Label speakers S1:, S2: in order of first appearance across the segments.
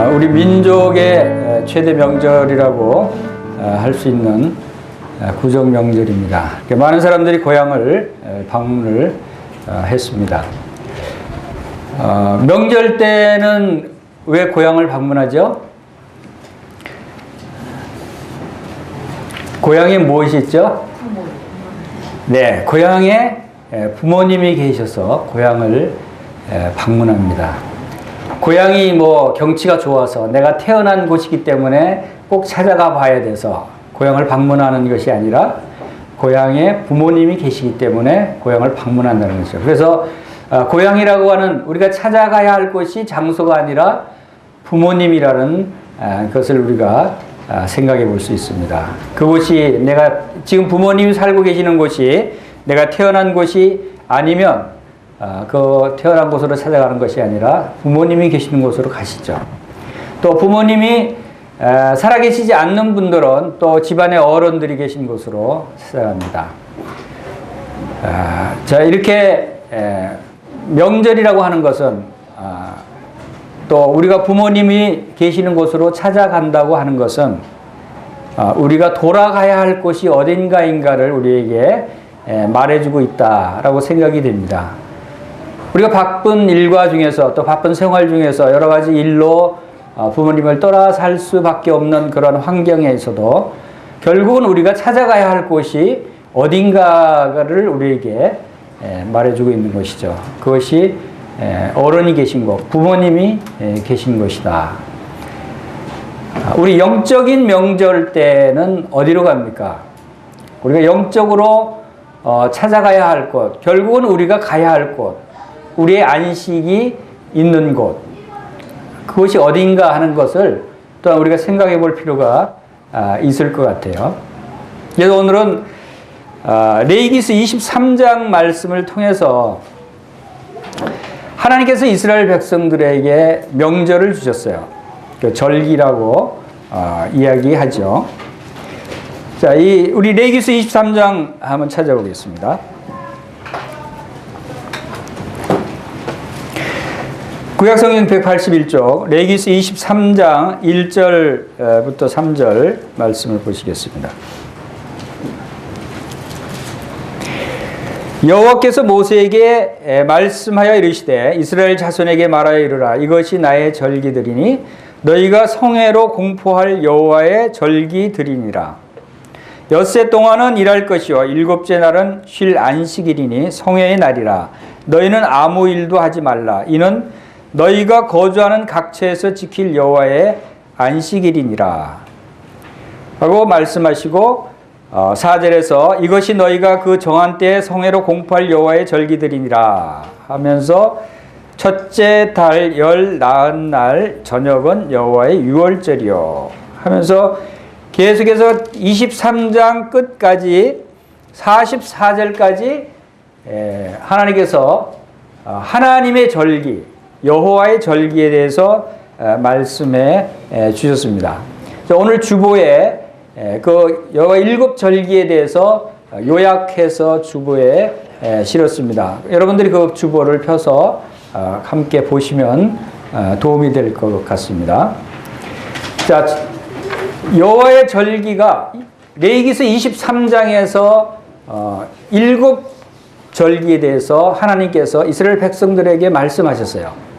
S1: 우리 민족의 최대 명절이라고 할 수 있는 구정 명절입니다. 많은 사람들이 고향을 방문을 했습니다. 명절 때는 왜 고향을 방문하죠? 고향에 무엇이 있죠? 네, 고향에 부모님이 계셔서 고향을 방문합니다. 고향이 뭐 경치가 좋아서 내가 태어난 곳이기 때문에 꼭 찾아가 봐야 돼서 고향을 방문하는 것이 아니라 고향에 부모님이 계시기 때문에 고향을 방문한다는 것이죠. 그래서 고향이라고 하는 우리가 찾아가야 할 곳이 장소가 아니라 부모님이라는 것을 우리가 생각해 볼 수 있습니다. 그곳이 내가 지금 부모님이 살고 계시는 곳이 내가 태어난 곳이 아니면 그 태어난 곳으로 찾아가는 것이 아니라 부모님이 계시는 곳으로 가시죠. 또 부모님이 살아계시지 않는 분들은 또 집안의 어른들이 계신 곳으로 찾아갑니다. 자, 이렇게 명절이라고 하는 것은 또 우리가 부모님이 계시는 곳으로 찾아간다고 하는 것은 우리가 돌아가야 할 곳이 어딘가인가를 우리에게 말해주고 있다라고 생각이 됩니다. 우리가 바쁜 일과 중에서 또 바쁜 생활 중에서 여러 가지 일로 부모님을 떠나 살 수밖에 없는 그런 환경에서도 결국은 우리가 찾아가야 할 곳이 어딘가를 우리에게 말해주고 있는 것이죠. 그것이 어른이 계신 곳, 부모님이 계신 것이다. 우리 영적인 명절 때는 어디로 갑니까? 우리가 영적으로 찾아가야 할 곳, 결국은 우리가 가야 할 곳, 우리의 안식이 있는 곳, 그것이 어딘가 하는 것을 또한 우리가 생각해 볼 필요가 있을 것 같아요. 그래서 오늘은 레위기서 23장 말씀을 통해서 하나님께서 이스라엘 백성들에게 명절을 주셨어요. 그 절기라고 이야기하죠. 자, 우리 레위기서 23장 한번 찾아보겠습니다. 구약성경 181쪽 레위기서 23장 1절부터 3절 말씀을 보시겠습니다. 여호와께서 모세에게 말씀하여 이르시되 이스라엘 자손에게 말하여 이르라. 이것이 나의 절기들이니 너희가 성회로 공포할 여호와의 절기들이니라. 엿새 동안은 일할 것이요 일곱째 날은 쉴 안식일이니 성회의 날이라. 너희는 아무 일도 하지 말라. 이는 너희가 거주하는 각처에서 지킬 여호와의 안식일이니라 하고 말씀하시고 4절에서 이것이 너희가 그 정한 때에 성회로 공포할 여호와의 절기들이니라 하면서 첫째 달 열 나흔 날 저녁은 여호와의 유월절이요 하면서 계속해서 23장 끝까지 44절까지 하나님께서 하나님의 절기 여호와의 절기에 대해서 말씀해 주셨습니다. 오늘 주보에 그 여호와 일곱 절기에 대해서 요약해서 주보에 실었습니다. 여러분들이 그 주보를 펴서 함께 보시면 도움이 될 것 같습니다. 자, 여호와의 절기가 레위기서 23장에서 일곱 절기에 대해서 하나님께서 이스라엘 백성들에게 말씀하셨어요.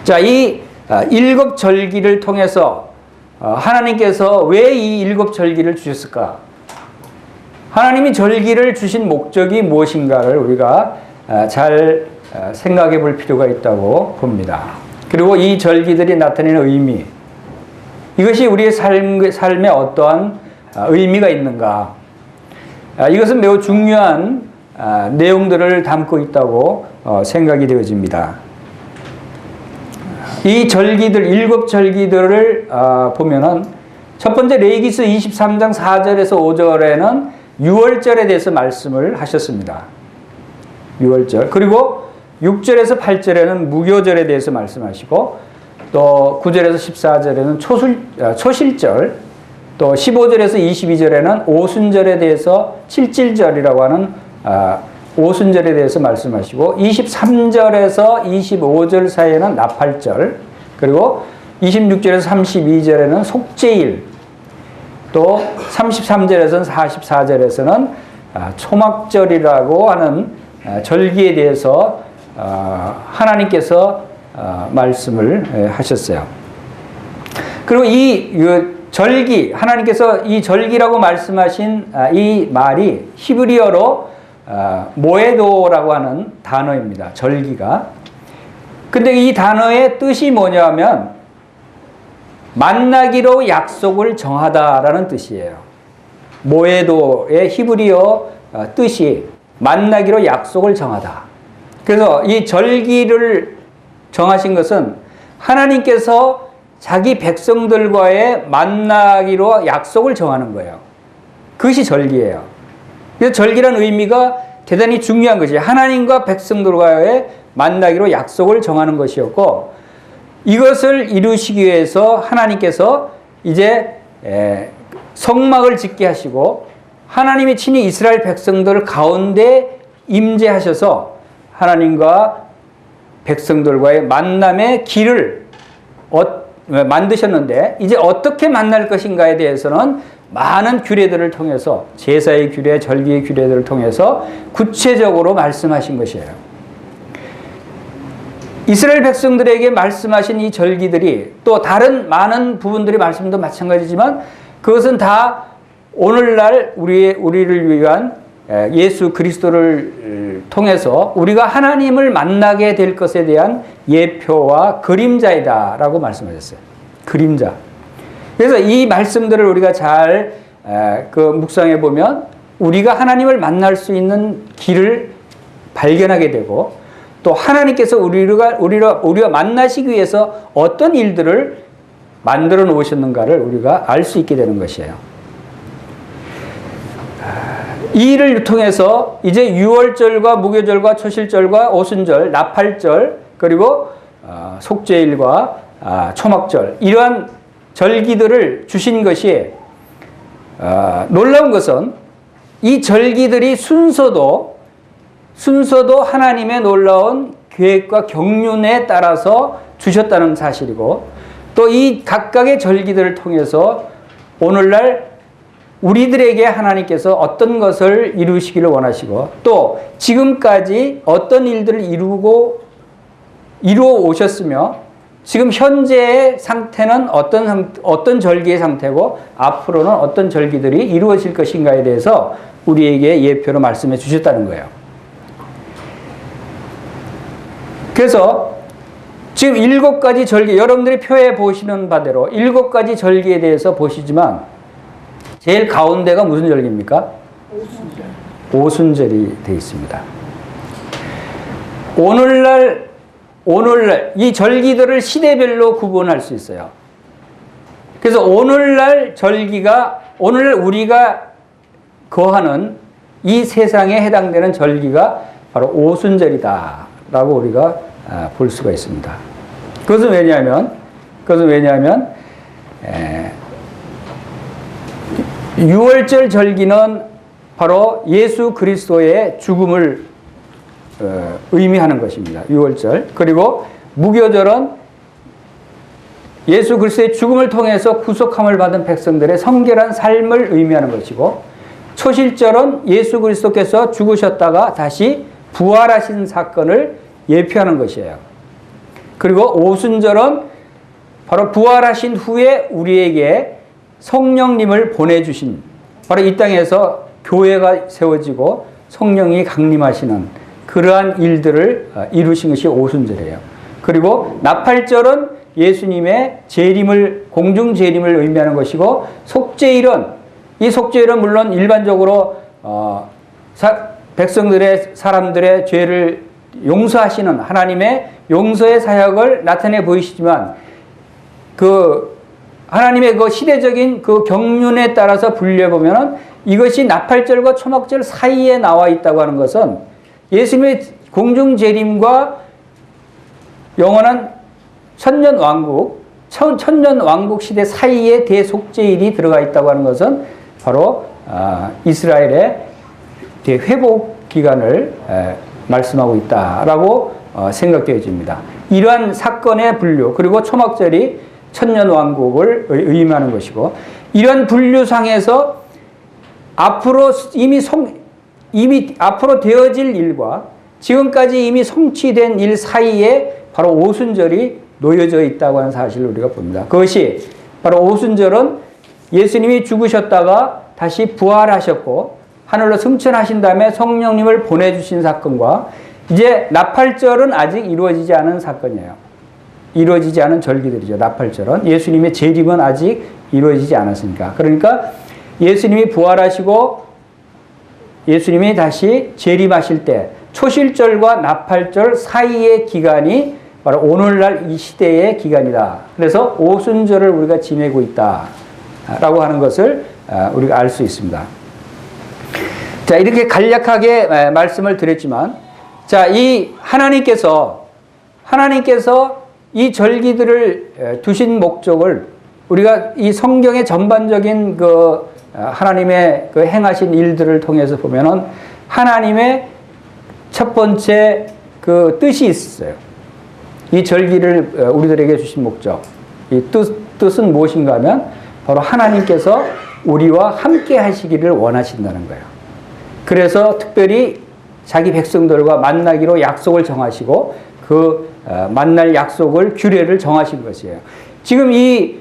S1: 자, 이 일곱 절기를 통해서 하나님께서 왜 이 일곱 절기를 주셨을까? 하나님이 절기를 주신 목적이 무엇인가를 우리가 잘 생각해 볼 필요가 있다고 봅니다. 그리고 이 절기들이 나타내는 의미, 이것이 우리의 삶에 어떠한 의미가 있는가? 이것은 매우 중요한 내용들을 담고 있다고 생각이 되어집니다. 이 절기들, 일곱 절기들을 보면은 첫 번째 레위기서 23장 4절에서 5절에는 유월절에 대해서 말씀을 하셨습니다. 유월절. 그리고 6절에서 8절에는 무교절에 대해서 말씀하시고 또 9절에서 14절에는 초실절, 또 15절에서 22절에는 오순절에 대해서 칠칠절이라고 하는 오순절에 대해서 말씀하시고 23절에서 25절 사이에는 나팔절, 그리고 26절에서 32절에는 속죄일, 또 33절에서는 44절에서는 초막절이라고 하는 절기에 대해서 하나님께서 말씀을 하셨어요. 그리고 이 절기, 하나님께서 이 절기라고 말씀하신 이 말이 히브리어로 모에도라고 하는 단어입니다. 절기가. 근데 이 단어의 뜻이 뭐냐면 만나기로 약속을 정하다라는 뜻이에요. 모에도의 히브리어 뜻이 만나기로 약속을 정하다. 그래서 이 절기를 정하신 것은 하나님께서 자기 백성들과의 만나기로 약속을 정하는 거예요. 그것이 절기예요. 그래서 절기라는 의미가 대단히 중요한 것이 하나님과 백성들과의 만나기로 약속을 정하는 것이었고, 이것을 이루시기 위해서 하나님께서 이제 성막을 짓게 하시고 하나님이 친히 이스라엘 백성들 가운데 임재하셔서 하나님과 백성들과의 만남의 길을 만드셨는데, 이제 어떻게 만날 것인가에 대해서는 많은 규례들을 통해서, 제사의 규례, 절기의 규례들을 통해서 구체적으로 말씀하신 것이에요. 이스라엘 백성들에게 말씀하신 이 절기들이 또 다른 많은 부분들의 말씀도 마찬가지지만 그것은 다 오늘날 우리를 위한 예수 그리스도를 통해서 우리가 하나님을 만나게 될 것에 대한 예표와 그림자이다라고 말씀하셨어요. 그림자. 그래서 이 말씀들을 우리가 잘 묵상해 보면 우리가 하나님을 만날 수 있는 길을 발견하게 되고, 또 하나님께서 우리가 만나시기 위해서 어떤 일들을 만들어 놓으셨는가를 우리가 알 수 있게 되는 것이에요. 이 일을 통해서 이제 유월절과 무교절과 초실절과 오순절, 나팔절, 그리고 속죄일과 초막절, 이러한 절기들을 주신 것이 놀라운 것은 이 절기들이 순서도 하나님의 놀라운 계획과 경륜에 따라서 주셨다는 사실이고, 또 이 각각의 절기들을 통해서 오늘날 우리들에게 하나님께서 어떤 것을 이루시기를 원하시고, 또 지금까지 어떤 일들을 이루어 오셨으며, 지금 현재의 상태는 어떤 절기의 상태고 앞으로는 어떤 절기들이 이루어질 것인가에 대해서 우리에게 예표로 말씀해 주셨다는 거예요. 그래서 지금 7가지 절기, 여러분들이 표에 보시는 바대로 7가지 절기에 대해서 보시지만 제일 가운데가 무슨 절기입니까? 오순절이 되어 있습니다. 오늘날 이 절기들을 시대별로 구분할 수 있어요. 그래서 오늘날 절기가, 오늘 우리가 거하는 이 세상에 해당되는 절기가 바로 오순절이다라고 우리가 볼 수가 있습니다. 그것은 왜냐하면 6월절 절기는 바로 예수 그리스도의 죽음을 의미하는 것입니다. 6월절. 그리고 무교절은 예수 그리스도의 죽음을 통해서 구속함을 받은 백성들의 성결한 삶을 의미하는 것이고, 초실절은 예수 그리스도께서 죽으셨다가 다시 부활하신 사건을 예표하는 것이에요. 그리고 오순절은 바로 부활하신 후에 우리에게 성령님을 보내주신, 바로 이 땅에서 교회가 세워지고 성령이 강림하시는 그러한 일들을 이루신 것이 오순절이에요. 그리고 나팔절은 예수님의 공중 재림을 의미하는 것이고, 이 속죄일은 물론 일반적으로 사람들의 죄를 용서하시는 하나님의 용서의 사역을 나타내 보이시지만, 하나님의 시대적인 경륜에 따라서 분류해보면 이것이 나팔절과 초막절 사이에 나와 있다고 하는 것은 예수님의 공중 재림과 영원한 천년 왕국 시대 사이에 대속죄일이 들어가 있다고 하는 것은 바로 이스라엘의 대회복 기간을 말씀하고 있다라고 생각되어집니다. 이러한 사건의 분류, 그리고 초막절이 천년 왕국을 의미하는 것이고, 이런 분류상에서 앞으로 이미 앞으로 되어질 일과 지금까지 이미 성취된 일 사이에 바로 오순절이 놓여져 있다고 하는 사실을 우리가 봅니다. 그것이 바로 오순절은 예수님이 죽으셨다가 다시 부활하셨고 하늘로 승천하신 다음에 성령님을 보내주신 사건과, 이제 나팔절은 아직 이루어지지 않은 사건이에요. 이루어지지 않은 절기들이죠. 나팔절은 예수님의 재림은 아직 이루어지지 않았으니까. 그러니까 예수님이 부활하시고 예수님이 다시 재림하실 때 초실절과 나팔절 사이의 기간이 바로 오늘날 이 시대의 기간이다. 그래서 오순절을 우리가 지내고 있다라고 하는 것을 우리가 알 수 있습니다. 자, 이렇게 간략하게 말씀을 드렸지만, 자, 이 하나님께서 이 절기들을 두신 목적을 우리가 이 성경의 전반적인 그 하나님의 그 행하신 일들을 통해서 보면은 하나님의 첫 번째 그 뜻이 있어요. 이 절기를 우리들에게 주신 목적. 이 뜻은 무엇인가 하면 바로 하나님께서 우리와 함께 하시기를 원하신다는 거예요. 그래서 특별히 자기 백성들과 만나기로 약속을 정하시고 그 만날 약속을 규례를 정하신 것이에요. 지금 이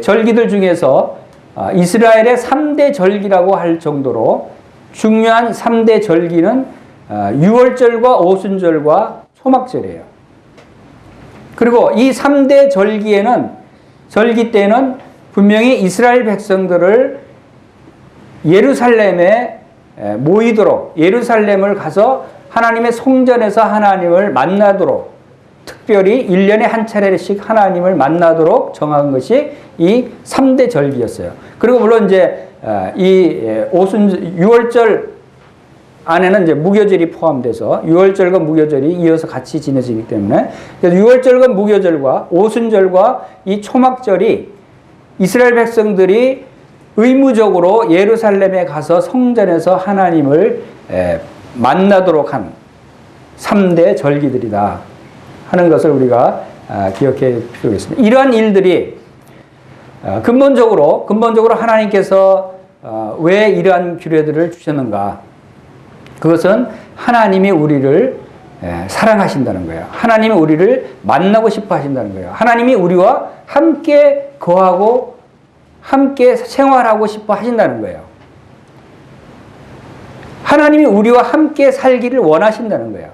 S1: 절기들 중에서 이스라엘의 3대 절기라고 할 정도로 중요한 3대 절기는 유월절과 오순절과 초막절이에요. 그리고 이 3대 절기 때는 분명히 이스라엘 백성들을 예루살렘에 모이도록, 예루살렘을 가서 하나님의 성전에서 하나님을 만나도록, 특별히 1년에 한 차례씩 하나님을 만나도록 정한 것이 이 3대 절기였어요. 그리고 물론 이제 이 유월절 안에는 이제 무교절이 포함돼서 유월절과 무교절이 이어서 같이 지내지기 때문에, 그래서 유월절과 무교절과 오순절과 이 초막절이 이스라엘 백성들이 의무적으로 예루살렘에 가서 성전에서 하나님을 만나도록 한 3대 절기들이다 하는 것을 우리가 기억해 필요겠습니다. 이러한 일들이 근본적으로 하나님께서 왜 이러한 규례들을 주셨는가? 그것은 하나님이 우리를 사랑하신다는 거예요. 하나님이 우리를 만나고 싶어 하신다는 거예요. 하나님이 우리와 함께 거하고 함께 생활하고 싶어 하신다는 거예요. 하나님이 우리와 함께 살기를 원하신다는 거예요.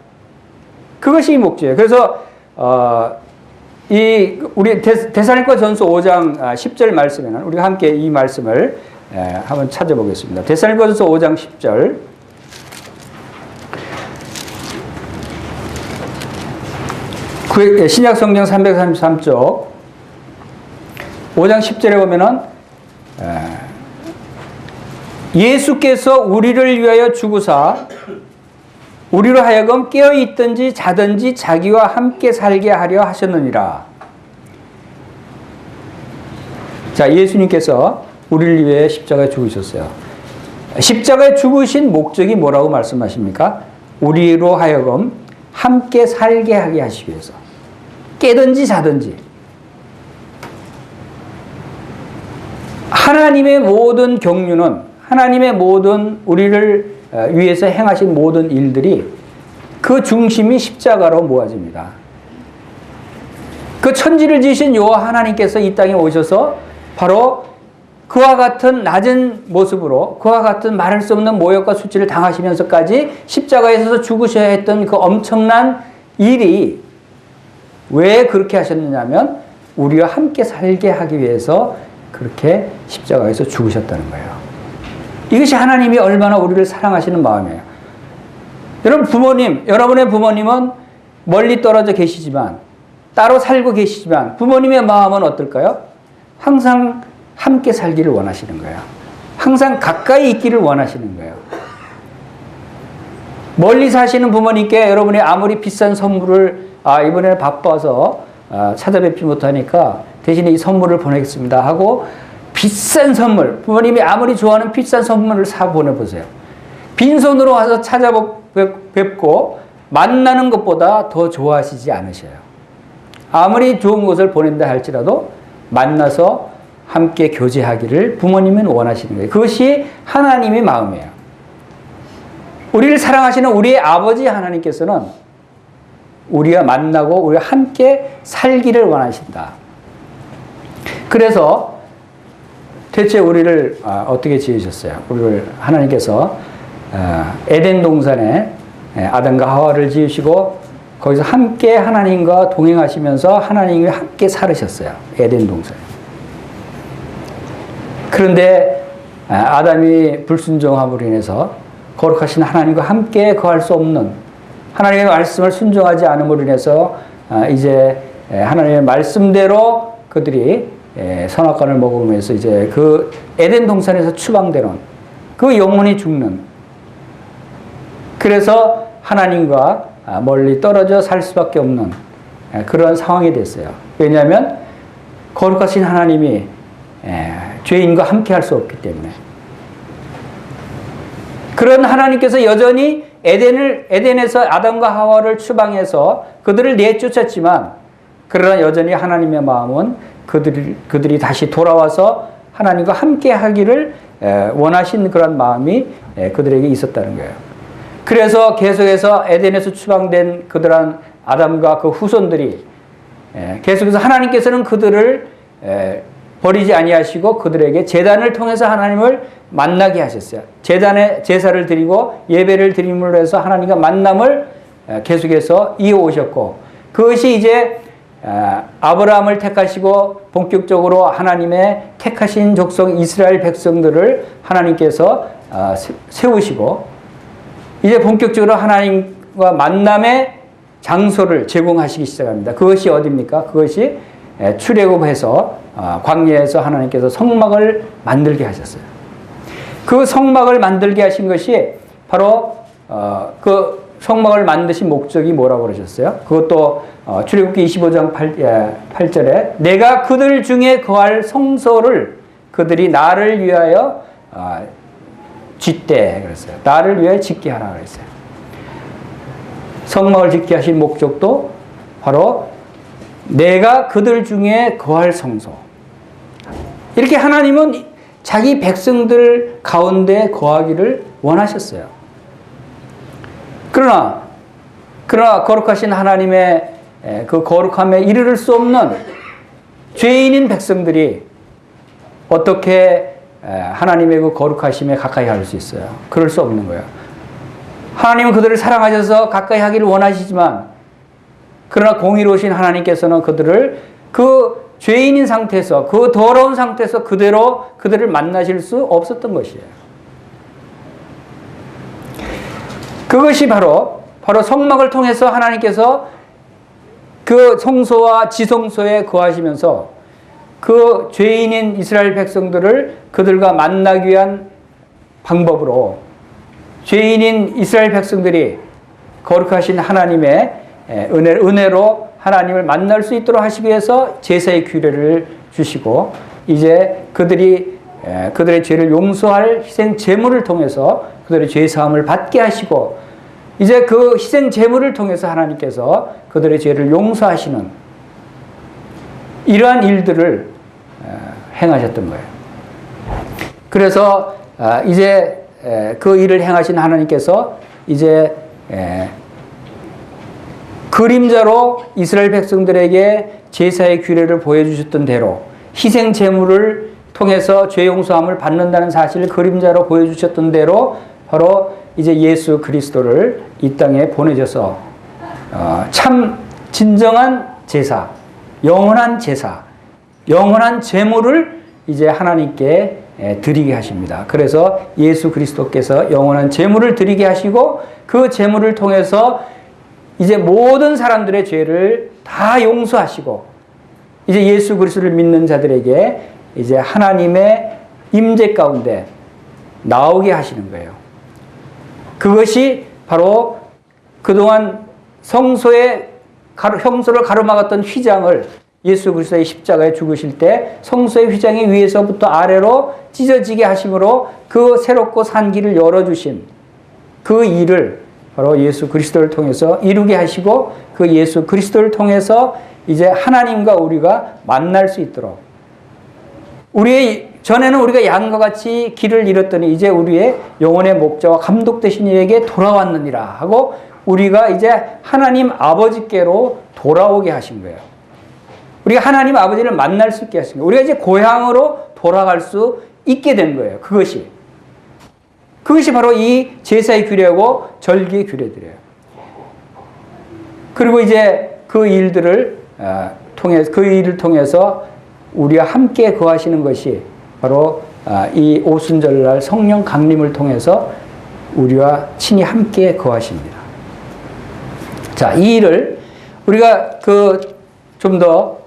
S1: 그것이 목적이에요. 그래서 우리 데살로니가전서 5장 10절 말씀에는 우리가 함께 이 말씀을 한번 찾아보겠습니다. 데살로니가전서 5장 10절. 신약 성경 333쪽 5장 10절에 보면은 예수께서 우리를 위하여 죽으사 우리로 하여금 깨어 있든지 자든지 자기와 함께 살게 하려 하셨느니라. 자, 예수님께서 우리를 위해 십자가에 죽으셨어요. 십자가에 죽으신 목적이 뭐라고 말씀하십니까? 우리로 하여금 함께 살게 하게 하시기 위해서. 깨든지 자든지. 하나님의 모든 경륜은, 하나님의 모든 우리를 위해서 행하신 모든 일들이 그 중심이 십자가로 모아집니다. 그 천지를 지으신 여호와 하나님께서 이 땅에 오셔서 바로 그와 같은 낮은 모습으로, 그와 같은 말할 수 없는 모욕과 수치를 당하시면서까지 십자가에서 죽으셔야 했던 그 엄청난 일이 왜 그렇게 하셨느냐면 우리와 함께 살게 하기 위해서 그렇게 십자가에서 죽으셨다는 거예요. 이것이 하나님이 얼마나 우리를 사랑하시는 마음이에요. 여러분의 부모님은 멀리 떨어져 계시지만, 따로 살고 계시지만 부모님의 마음은 어떨까요? 항상 함께 살기를 원하시는 거예요. 항상 가까이 있기를 원하시는 거예요. 멀리 사시는 부모님께 여러분이 아무리 비싼 선물을 이번에는 바빠서 찾아뵙지 못하니까 대신에 이 선물을 보내겠습니다 하고 비싼 선물, 부모님이 아무리 좋아하는 비싼 선물을 사 보내보세요. 빈손으로 와서 찾아뵙고 만나는 것보다 더 좋아하시지 않으셔요. 아무리 좋은 것을 보낸다 할지라도 만나서 함께 교제하기를 부모님은 원하시는 거예요. 그것이 하나님의 마음이에요. 우리를 사랑하시는 우리의 아버지 하나님께서는 우리와 만나고 우리와 함께 살기를 원하신다. 그래서 대체 우리를 어떻게 지으셨어요? 우리를 하나님께서 에덴 동산에 아담과 하와를 지으시고 거기서 함께 하나님과 동행하시면서 하나님과 함께 살으셨어요. 에덴 동산에. 그런데 아담이 불순종함으로 인해서 거룩하신 하나님과 함께 거할 수 없는, 하나님의 말씀을 순종하지 않음으로 인해서 이제 하나님의 말씀대로 그들이 선악과를 먹으면서 이제 그 에덴 동산에서 추방되는, 그 영혼이 죽는, 그래서 하나님과 멀리 떨어져 살 수밖에 없는 그런 상황이 됐어요. 왜냐하면 거룩하신 하나님이 죄인과 함께 할 수 없기 때문에. 그런 하나님께서 여전히 에덴에서 아담과 하와를 추방해서 그들을 내쫓았지만, 그러나 여전히 하나님의 마음은 그들이 다시 돌아와서 하나님과 함께 하기를 원하신 그런 마음이 그들에게 있었다는 거예요. 그래서 계속해서 에덴에서 추방된 그들한 아담과 그 후손들이 계속해서 하나님께서는 그들을 버리지 아니하시고 그들에게 제단을 통해서 하나님을 만나게 하셨어요. 제단에 제사를 드리고 예배를 드림으로 해서 하나님과 만남을 계속해서 이어오셨고, 그것이 이제 아브라함을 택하시고 본격적으로 하나님의 택하신 족속 이스라엘 백성들을 하나님께서 세우시고, 이제 본격적으로 하나님과 만남의 장소를 제공하시기 시작합니다. 그것이 어디입니까? 그것이 출애굽해서 광야에서 하나님께서 성막을 만들게 하셨어요. 그 성막을 만들게 하신 것이 바로 그 성막을 만드신 목적이 뭐라고 그러셨어요? 그것도 출애굽기 25장 8절에 내가 그들 중에 거할 성소를 그들이 나를 위하여 짓되 그랬어요. 나를 위하여 짓게 하라 그랬어요. 성막을 짓게 하신 목적도 바로 내가 그들 중에 거할 성소. 이렇게 하나님은 자기 백성들 가운데 거하기를 원하셨어요. 그러나 거룩하신 하나님의 그 거룩함에 이르를 수 없는 죄인인 백성들이 어떻게 하나님의 그 거룩하심에 가까이 할 수 있어요? 그럴 수 없는 거예요. 하나님은 그들을 사랑하셔서 가까이 하기를 원하시지만, 그러나 공의로우신 하나님께서는 그들을 그 죄인인 상태에서, 그 더러운 상태에서 그대로 그들을 만나실 수 없었던 것이에요. 그것이 바로 성막을 통해서 하나님께서 그 성소와 지성소에 거하시면서 그 죄인인 이스라엘 백성들을 그들과 만나기 위한 방법으로, 죄인인 이스라엘 백성들이 거룩하신 하나님의 은혜로 하나님을 만날 수 있도록 하시기 위해서 제사의 규례를 주시고, 이제 그들의 죄를 용서할 희생 제물을 통해서 그들의 죄 사함을 받게 하시고, 이제 그 희생 제물을 통해서 하나님께서 그들의 죄를 용서하시는 이러한 일들을 행하셨던 거예요. 그래서 이제 그 일을 행하신 하나님께서 이제 그림자로 이스라엘 백성들에게 제사의 규례를 보여주셨던 대로 희생 제물을 통해서 죄 용서함을 받는다는 사실을 그림자로 보여주셨던 대로 바로 이제 예수 그리스도를 이 땅에 보내셔서 참 진정한 제사, 영원한 제사, 영원한 제물을 이제 하나님께 드리게 하십니다. 그래서 예수 그리스도께서 영원한 제물을 드리게 하시고, 그 제물을 통해서 이제 모든 사람들의 죄를 다 용서하시고, 이제 예수 그리스도를 믿는 자들에게 이제 하나님의 임재 가운데 나오게 하시는 거예요. 그것이 바로 그동안 성소를 가로막았던 휘장을 예수 그리스도의 십자가에 죽으실 때 성소의 휘장이 위에서부터 아래로 찢어지게 하심으로 그 새롭고 산 길을 열어주신 그 일을 바로 예수 그리스도를 통해서 이루게 하시고, 그 예수 그리스도를 통해서 이제 하나님과 우리가 만날 수 있도록, 전에는 우리가 양과 같이 길을 잃었더니 이제 우리의 영혼의 목자와 감독 되신 이에게 돌아왔느니라 하고 우리가 이제 하나님 아버지께로 돌아오게 하신 거예요. 우리가 하나님 아버지를 만날 수 있게 하신 거예요. 우리가 이제 고향으로 돌아갈 수 있게 된 거예요. 그것이 바로 이 제사의 규례고 절기의 규례들이에요. 그리고 이제 그 일을 통해서 우리와 함께 거하시는 것이 바로 이 오순절날 성령 강림을 통해서 우리와 친히 함께 거하십니다. 자, 이 일을 우리가 좀 더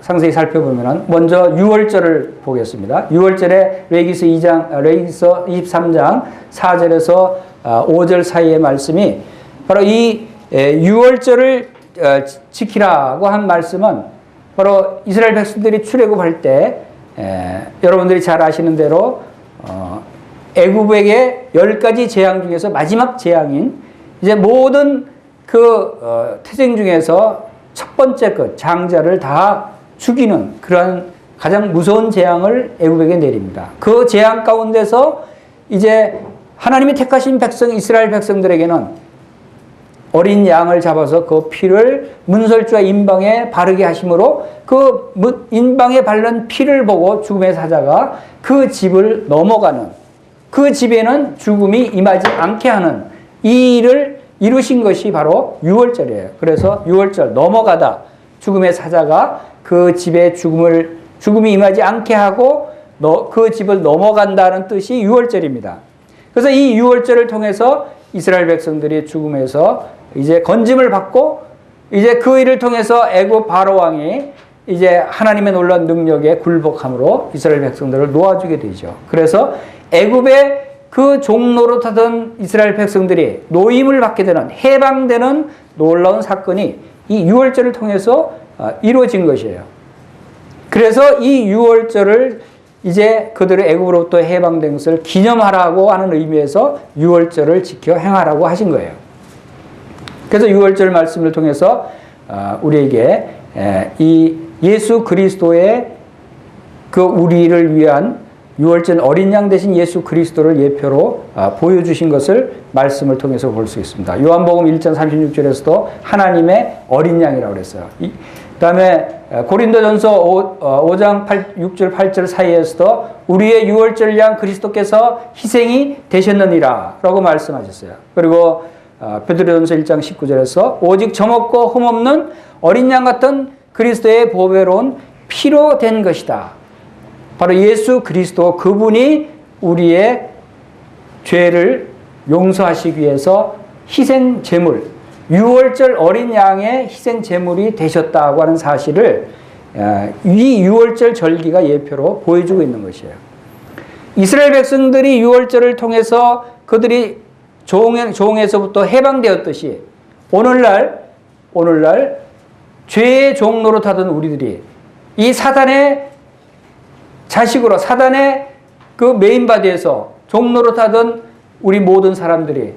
S1: 상세히 살펴보면 먼저 유월절을 보겠습니다. 유월절에 레위기서 23장 4절에서 5절 사이의 말씀이 바로 이 유월절을 지키라고 한 말씀은 바로 이스라엘 백성들이 출애굽할 때 여러분들이 잘 아시는 대로 애굽에게 10가지 재앙 중에서 마지막 재앙인 이제 모든 태생 중에서 첫 번째 장자를 다 죽이는 그런 가장 무서운 재앙을 애굽에게 내립니다. 그 재앙 가운데서 이제 하나님이 택하신 백성 이스라엘 백성들에게는 어린 양을 잡아서 그 피를 문설주와 인방에 바르게 하심으로 그 인방에 바른 피를 보고 죽음의 사자가 그 집을 넘어가는, 그 집에는 죽음이 임하지 않게 하는 이 일을 이루신 것이 바로 유월절이에요. 그래서 유월절 넘어가다 죽음의 사자가 그 집에 죽음이 임하지 않게 하고 그 집을 넘어간다는 뜻이 유월절입니다. 그래서 이 유월절을 통해서 이스라엘 백성들이 죽음에서 이제 건짐을 받고 이제 그 일을 통해서 애굽 바로 왕이 이제 하나님의 놀라운 능력에 굴복함으로 이스라엘 백성들을 놓아주게 되죠. 그래서 애굽의 그 종노릇하던 이스라엘 백성들이 노임을 받게 되는, 해방되는 놀라운 사건이 이 유월절을 통해서 이루어진 것이에요. 그래서 이 유월절을 이제 그들의 애굽으로부터 해방된 것을 기념하라고 하는 의미에서 유월절을 지켜 행하라고 하신 거예요. 그래서 유월절 말씀을 통해서 우리에게 이 예수 그리스도의 그 우리를 위한 유월절 어린 양 대신 예수 그리스도를 예표로 보여주신 것을 말씀을 통해서 볼 수 있습니다. 요한복음 1장 36절에서도 하나님의 어린 양이라고 그랬어요. 그 다음에 고린도전서 5장 6절 8절 사이에서도 우리의 유월절 양 그리스도께서 희생이 되셨느니라 라고 말씀하셨어요. 그리고 베드로전서 1장 19절에서 오직 점없고 흠없는 어린 양 같은 그리스도의 보배로운 피로 된 것이다. 바로 예수 그리스도 그분이 우리의 죄를 용서하시기 위해서 희생 제물, 유월절 어린 양의 희생 제물이 되셨다고 하는 사실을 이 유월절 절기가 예표로 보여주고 있는 것이에요. 이스라엘 백성들이 유월절을 통해서 그들이 종에서부터 해방되었듯이 오늘날 죄의 종로로 타던 우리들이 이 사단의 자식으로 사단의 그 메인바디에서 종로로 타던 우리 모든 사람들이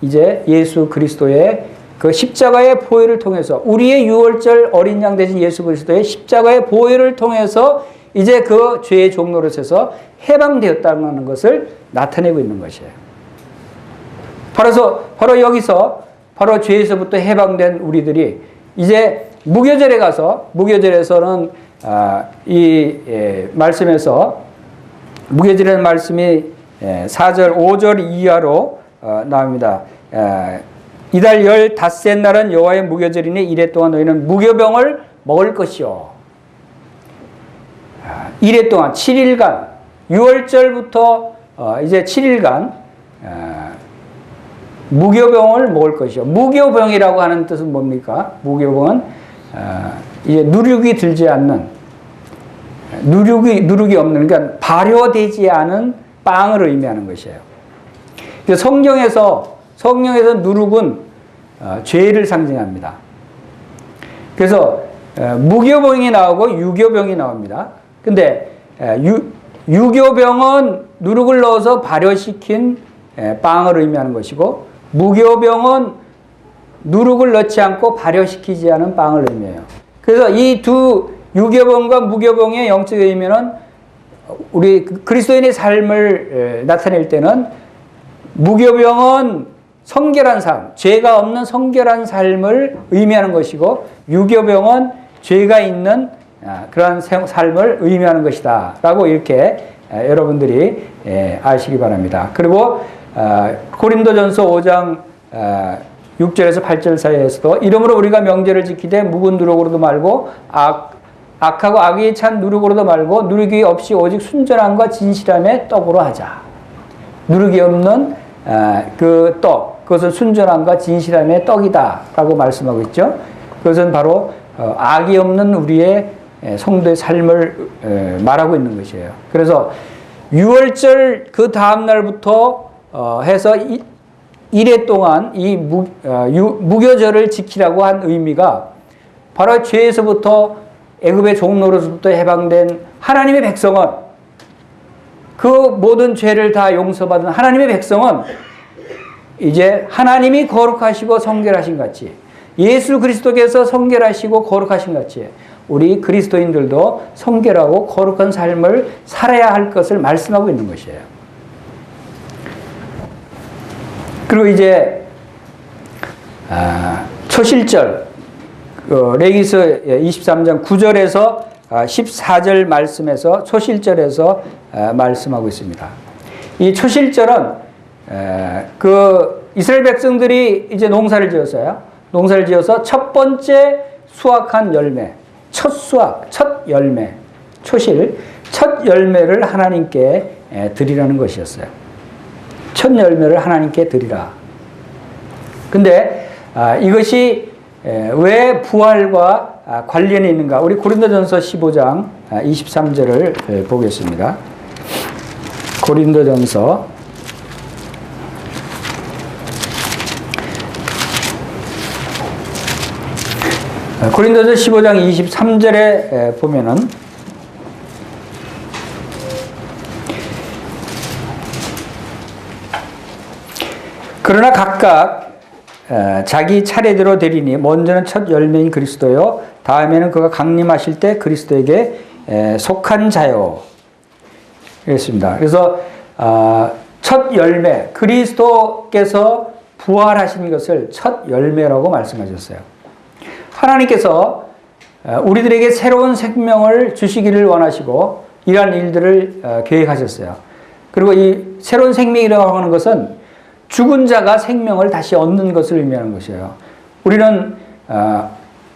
S1: 이제 예수 그리스도의 그 십자가의 보혈을 통해서 우리의 유월절 어린 양 대신 예수 그리스도의 십자가의 보혈을 통해서 이제 그 죄의 종노릇에서 해방되었다는 것을 나타내고 있는 것이에요. 바로 여기서 바로 죄에서부터 해방된 우리들이 이제 무교절에 가서 무교절에서는 말씀에서 무교절이라는 말씀이 4절 5절 이하로 나옵니다. 이달 15째 날은 여호와의 무교절이니 이래 동안 너희는 무교병을 먹을 것이요. 이래 동안 7일간 6월절부터 이제 7일간 무교병을 먹을 것이요. 무교병이라고 하는 뜻은 뭡니까? 무교병은 이제 누룩이 들지 않는, 누룩이 없는, 그러니까 발효되지 않은 빵을 의미하는 것이에요. 성경에서 누룩은 죄를 상징합니다. 그래서 무교병이 나오고 유교병이 나옵니다. 근데 유교병은 누룩을 넣어서 발효시킨 빵을 의미하는 것이고, 무교병은 누룩을 넣지 않고 발효시키지 않은 빵을 의미해요. 그래서 이 두 유교병과 무교병의 영적 의미는 우리 그리스도인의 삶을 나타낼 때는 무교병은 성결한 삶, 죄가 없는 성결한 삶을 의미하는 것이고 유교병은 죄가 있는 그러한 삶을 의미하는 것이다 라고 이렇게 여러분들이 아시기 바랍니다. 그리고 고린도전서 5장 6절에서 8절 사이에서도 이러므로 우리가 명제를 지키되 묵은 누룩으로도 말고 악하고 악에 찬 누룩으로도 말고 누룩이 없이 오직 순전함과 진실함의 떡으로 하자. 누룩이 없는 그 떡, 그것은 순전함과 진실함의 떡이다 라고 말씀하고 있죠. 그것은 바로 악이 없는 우리의 성도의 삶을 말하고 있는 것이에요. 그래서 6월절 그 다음 날부터 해서 1회 동안 이 무교절을 지키라고 한 의미가 바로 죄에서부터 애굽의 종노릇으로부터 해방된 하나님의 백성은, 그 모든 죄를 다 용서받은 하나님의 백성은 이제 하나님이 거룩하시고 성결하신 같이, 예수 그리스도께서 성결하시고 거룩하신 같이 우리 그리스도인들도 성결하고 거룩한 삶을 살아야 할 것을 말씀하고 있는 것이에요. 그리고 이제 초실절, 레위기서 23장 9절에서 14절 말씀에서 초실절에서 말씀하고 있습니다. 이 초실절은 그 이스라엘 백성들이 이제 농사를 지었어요. 농사를 지어서 첫 번째 수확한 열매, 첫 수확, 첫 열매, 초실, 첫 열매를 하나님께 드리라는 것이었어요. 첫 열매를 하나님께 드리라. 근데 이것이 왜 부활과 관련이 있는가? 우리 고린도전서 15장 23절을 보겠습니다. 고린도전서 15장 23절에 보면은 그러나 각각 자기 차례대로 되리니 먼저는 첫 열매인 그리스도요 다음에는 그가 강림하실 때 그리스도에게 속한 자요. 그렇습니다. 그래서 첫 열매, 그리스도께서 부활하신 것을 첫 열매라고 말씀하셨어요. 하나님께서 우리들에게 새로운 생명을 주시기를 원하시고 이러한 일들을 계획하셨어요. 그리고 이 새로운 생명이라고 하는 것은 죽은 자가 생명을 다시 얻는 것을 의미하는 것이에요. 우리는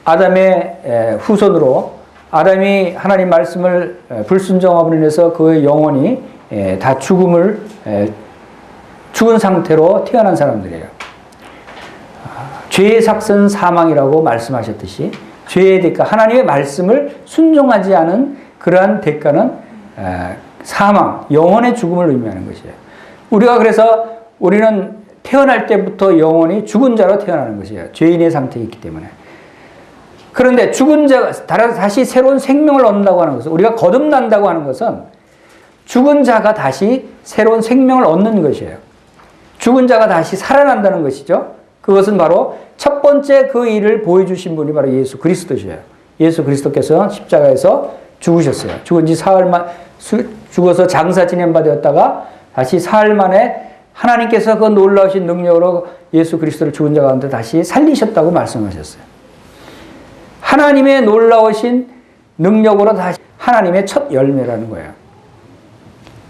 S1: 아담의 후손으로 아담이 하나님 말씀을 불순종함으로 인해서 그의 영혼이 다 죽은 상태로 태어난 사람들이에요. 죄의 삭은 사망이라고 말씀하셨듯이 죄의 대가, 하나님의 말씀을 순종하지 않은 그러한 대가는 사망, 영혼의 죽음을 의미하는 것이에요. 우리는 태어날 때부터 영혼이 죽은 자로 태어나는 것이에요. 죄인의 상태에 있기 때문에. 그런데 죽은 자가 다시 새로운 생명을 얻는다고 하는 것은, 우리가 거듭난다고 하는 것은 죽은 자가 다시 새로운 생명을 얻는 것이에요. 죽은 자가 다시 살아난다는 것이죠. 그것은 바로 첫 번째 그 일을 보여주신 분이 바로 예수 그리스도시에요. 예수 그리스도께서 십자가에서 죽으셨어요. 죽어서 장사 지낸 바 되었다가 다시 사흘 만에 하나님께서 그 놀라우신 능력으로 예수 그리스도를 죽은 자 가운데 다시 살리셨다고 말씀하셨어요. 하나님의 놀라우신 능력으로 다시 하나님의 첫 열매라는 거예요.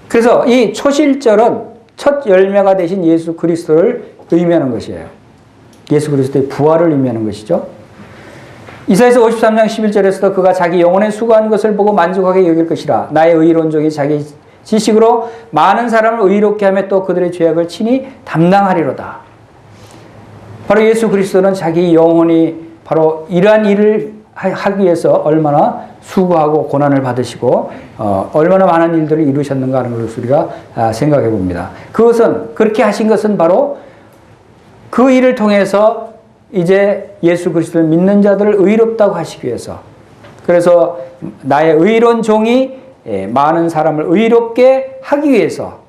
S1: 그래서 이 초실절은 첫 열매가 되신 예수 그리스도를 의미하는 것이에요. 예수 그리스도의 부활을 의미하는 것이죠. 이사야서 53장 11절에서도 그가 자기 영혼에 수고한 것을 보고 만족하게 여길 것이라. 나의 의로운 종이 자기 지식으로 많은 사람을 의롭게 하며 또 그들의 죄악을 친히 담당하리로다. 바로 예수 그리스도는 자기 영혼이 바로 이러한 일을 하기 위해서 얼마나 수고하고 고난을 받으시고 얼마나 많은 일들을 이루셨는가 하는 것을 우리가 생각해 봅니다. 그것은, 그렇게 하신 것은 바로 그 일을 통해서 이제 예수 그리스도를 믿는 자들을 의롭다고 하시기 위해서, 그래서 나의 의로운 종이 많은 사람을 의롭게 하기 위해서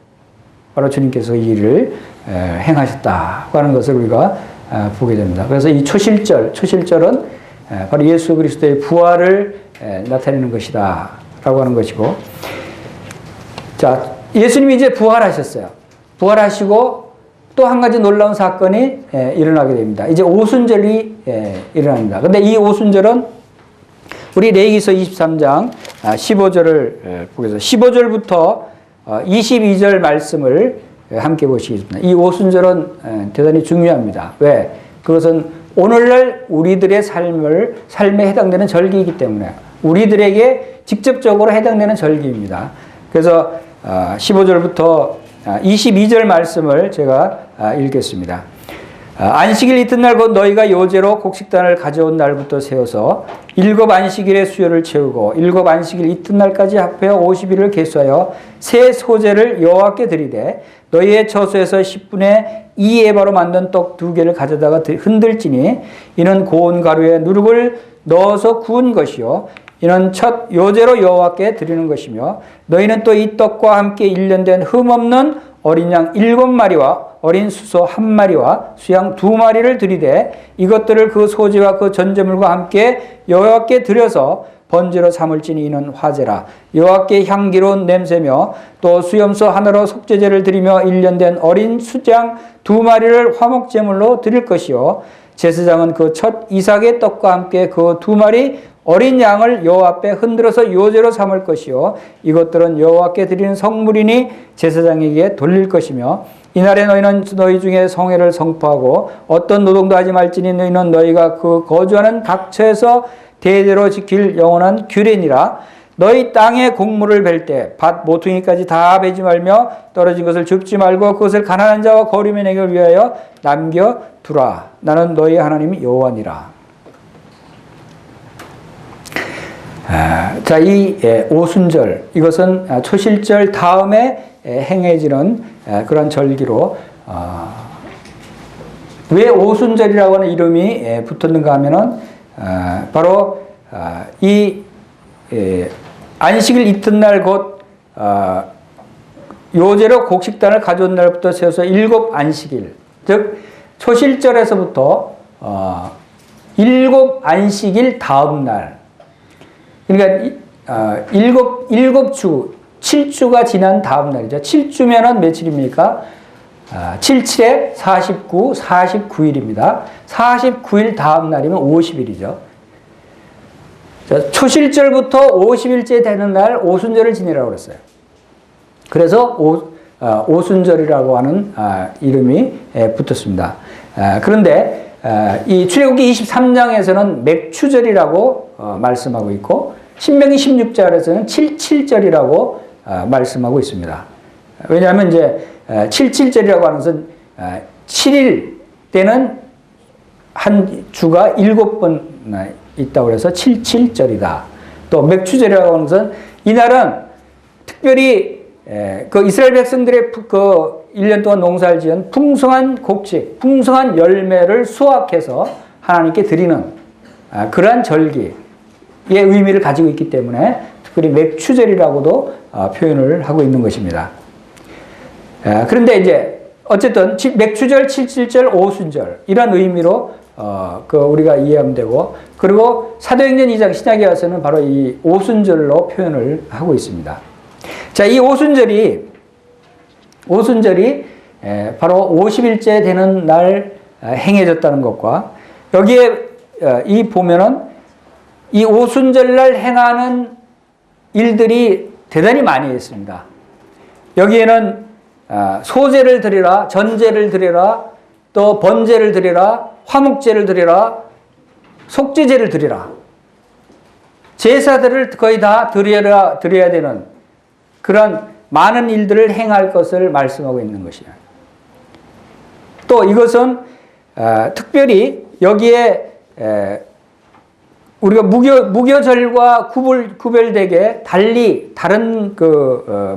S1: 바로 주님께서 이 일을 행하셨다고 하는 것을 우리가 보게 됩니다. 그래서 이 초실절은 바로 예수 그리스도의 부활을 나타내는 것이다 라고 하는 것이고, 자, 예수님이 이제 부활하셨어요. 부활하시고 또 한 가지 놀라운 사건이 일어나게 됩니다. 이제 오순절이 일어납니다. 근데 이 오순절은 우리 레위기서 23장 15절을 보겠습니다. 15절부터 22절 말씀을 함께 보시겠습니다. 이 오순절은 대단히 중요합니다. 왜? 그것은 오늘날 우리들의 삶에 해당되는 절기이기 때문에 우리들에게 직접적으로 해당되는 절기입니다. 그래서 15절부터 22절 말씀을 제가 읽겠습니다. 안식일 이튿날 곧 너희가 요제로 곡식단을 가져온 날부터 세워서 7 안식일의 수요를 채우고 7 안식일 이튿날까지 합하여 50일을 계수하여 새 소제를 여호와께 드리되 너희의 처소에서 10분의 2 에바로 만든 떡 2개를 가져다가 흔들지니 이는 고운 가루에 누룩을 넣어서 구운 것이요 이는 첫 요제로 여호와께 드리는 것이며 너희는 또 이 떡과 함께 1년 된 흠없는 어린 양 7마리와 어린 수소 1마리와 수양 2마리를 드리되 이것들을 그 소제와 그 전제물과 함께 여호와께 드려서 번제로 삼을지니 이는 화제라. 여호와께 향기로운 냄새며 또 수염소 하나로 속죄제를 드리며 1년 된 어린 수장 2마리를 화목제물로 드릴 것이요 제사장은 그 첫 이삭의 떡과 함께 그 2마리 어린 양을 여호와 앞에 흔들어서 요제로 삼을 것이요 이것들은 여호와께 드리는 성물이니 제사장에게 돌릴 것이며 이날에 너희는 너희 중에 성회를 선포하고 어떤 노동도 하지 말지니 너희는 너희가 그 거주하는 각처에서 대대로 지킬 영원한 규례니라. 너희 땅에 곡물을 벨 때 밭 모퉁이까지 다 베지 말며 떨어진 것을 줍지 말고 그것을 가난한 자와 거류민에게 위하여 남겨두라. 나는 너희 하나님 여호와니라. 자, 이 오순절 이것은 초실절 다음에 행해지는 그런 절기로 왜 오순절이라고 하는 이름이 붙었는가 하면은 바로 이 안식일 이튿날 곧 요제로 곡식단을 가져온 날부터 세워서 7 안식일 즉 초실절에서부터 7 안식일 다음 날 그러니까 7주가 지난 다음 날이죠. 7주면은 며칠입니까? 77에 49, 49일입니다. 49일 다음 날이면 50일이죠. 초실절부터 50일째 되는 날 오순절을 지내라고 그랬어요. 그래서 오순절이라고 하는 이름이 붙었습니다. 그런데 이 출애굽기 23장에서는 맥추절이라고 말씀하고 있고 신명기 16절에서는 77절이라고 말씀하고 있습니다. 왜냐하면 이제 77절이라고 하는 것은 7일 때는 한 주가 7번 있다고 해서 77절이다. 또 맥추절이라고 하는 것은 이날은 특별히 그 이스라엘 백성들의 그 1년 동안 농사를 지은 풍성한 곡식, 풍성한 열매를 수확해서 하나님께 드리는 그러한 절기의 의미를 가지고 있기 때문에 특별히 맥추절이라고도 표현을 하고 있는 것입니다. 그런데 이제 어쨌든 맥추절, 77절, 오순절 이런 의미로 우리가 이해하면 되고 그리고 사도행전 2장 신약에 와서는 바로 이 오순절로 표현을 하고 있습니다. 자, 이 오순절이 바로 50일째 되는 날 행해졌다는 것과 여기에 이 보면은 이 오순절날 행하는 일들이 대단히 많이 있습니다. 여기에는 소제를 드리라, 전제를 드리라, 또 번제를 드리라, 화목제를 드리라, 속죄제를 드리라. 제사들을 거의 다 드려야 되는 그런 많은 일들을 행할 것을 말씀하고 있는 것이에요. 또 이것은 특별히 여기에 우리가 무교절과 구별되게 다른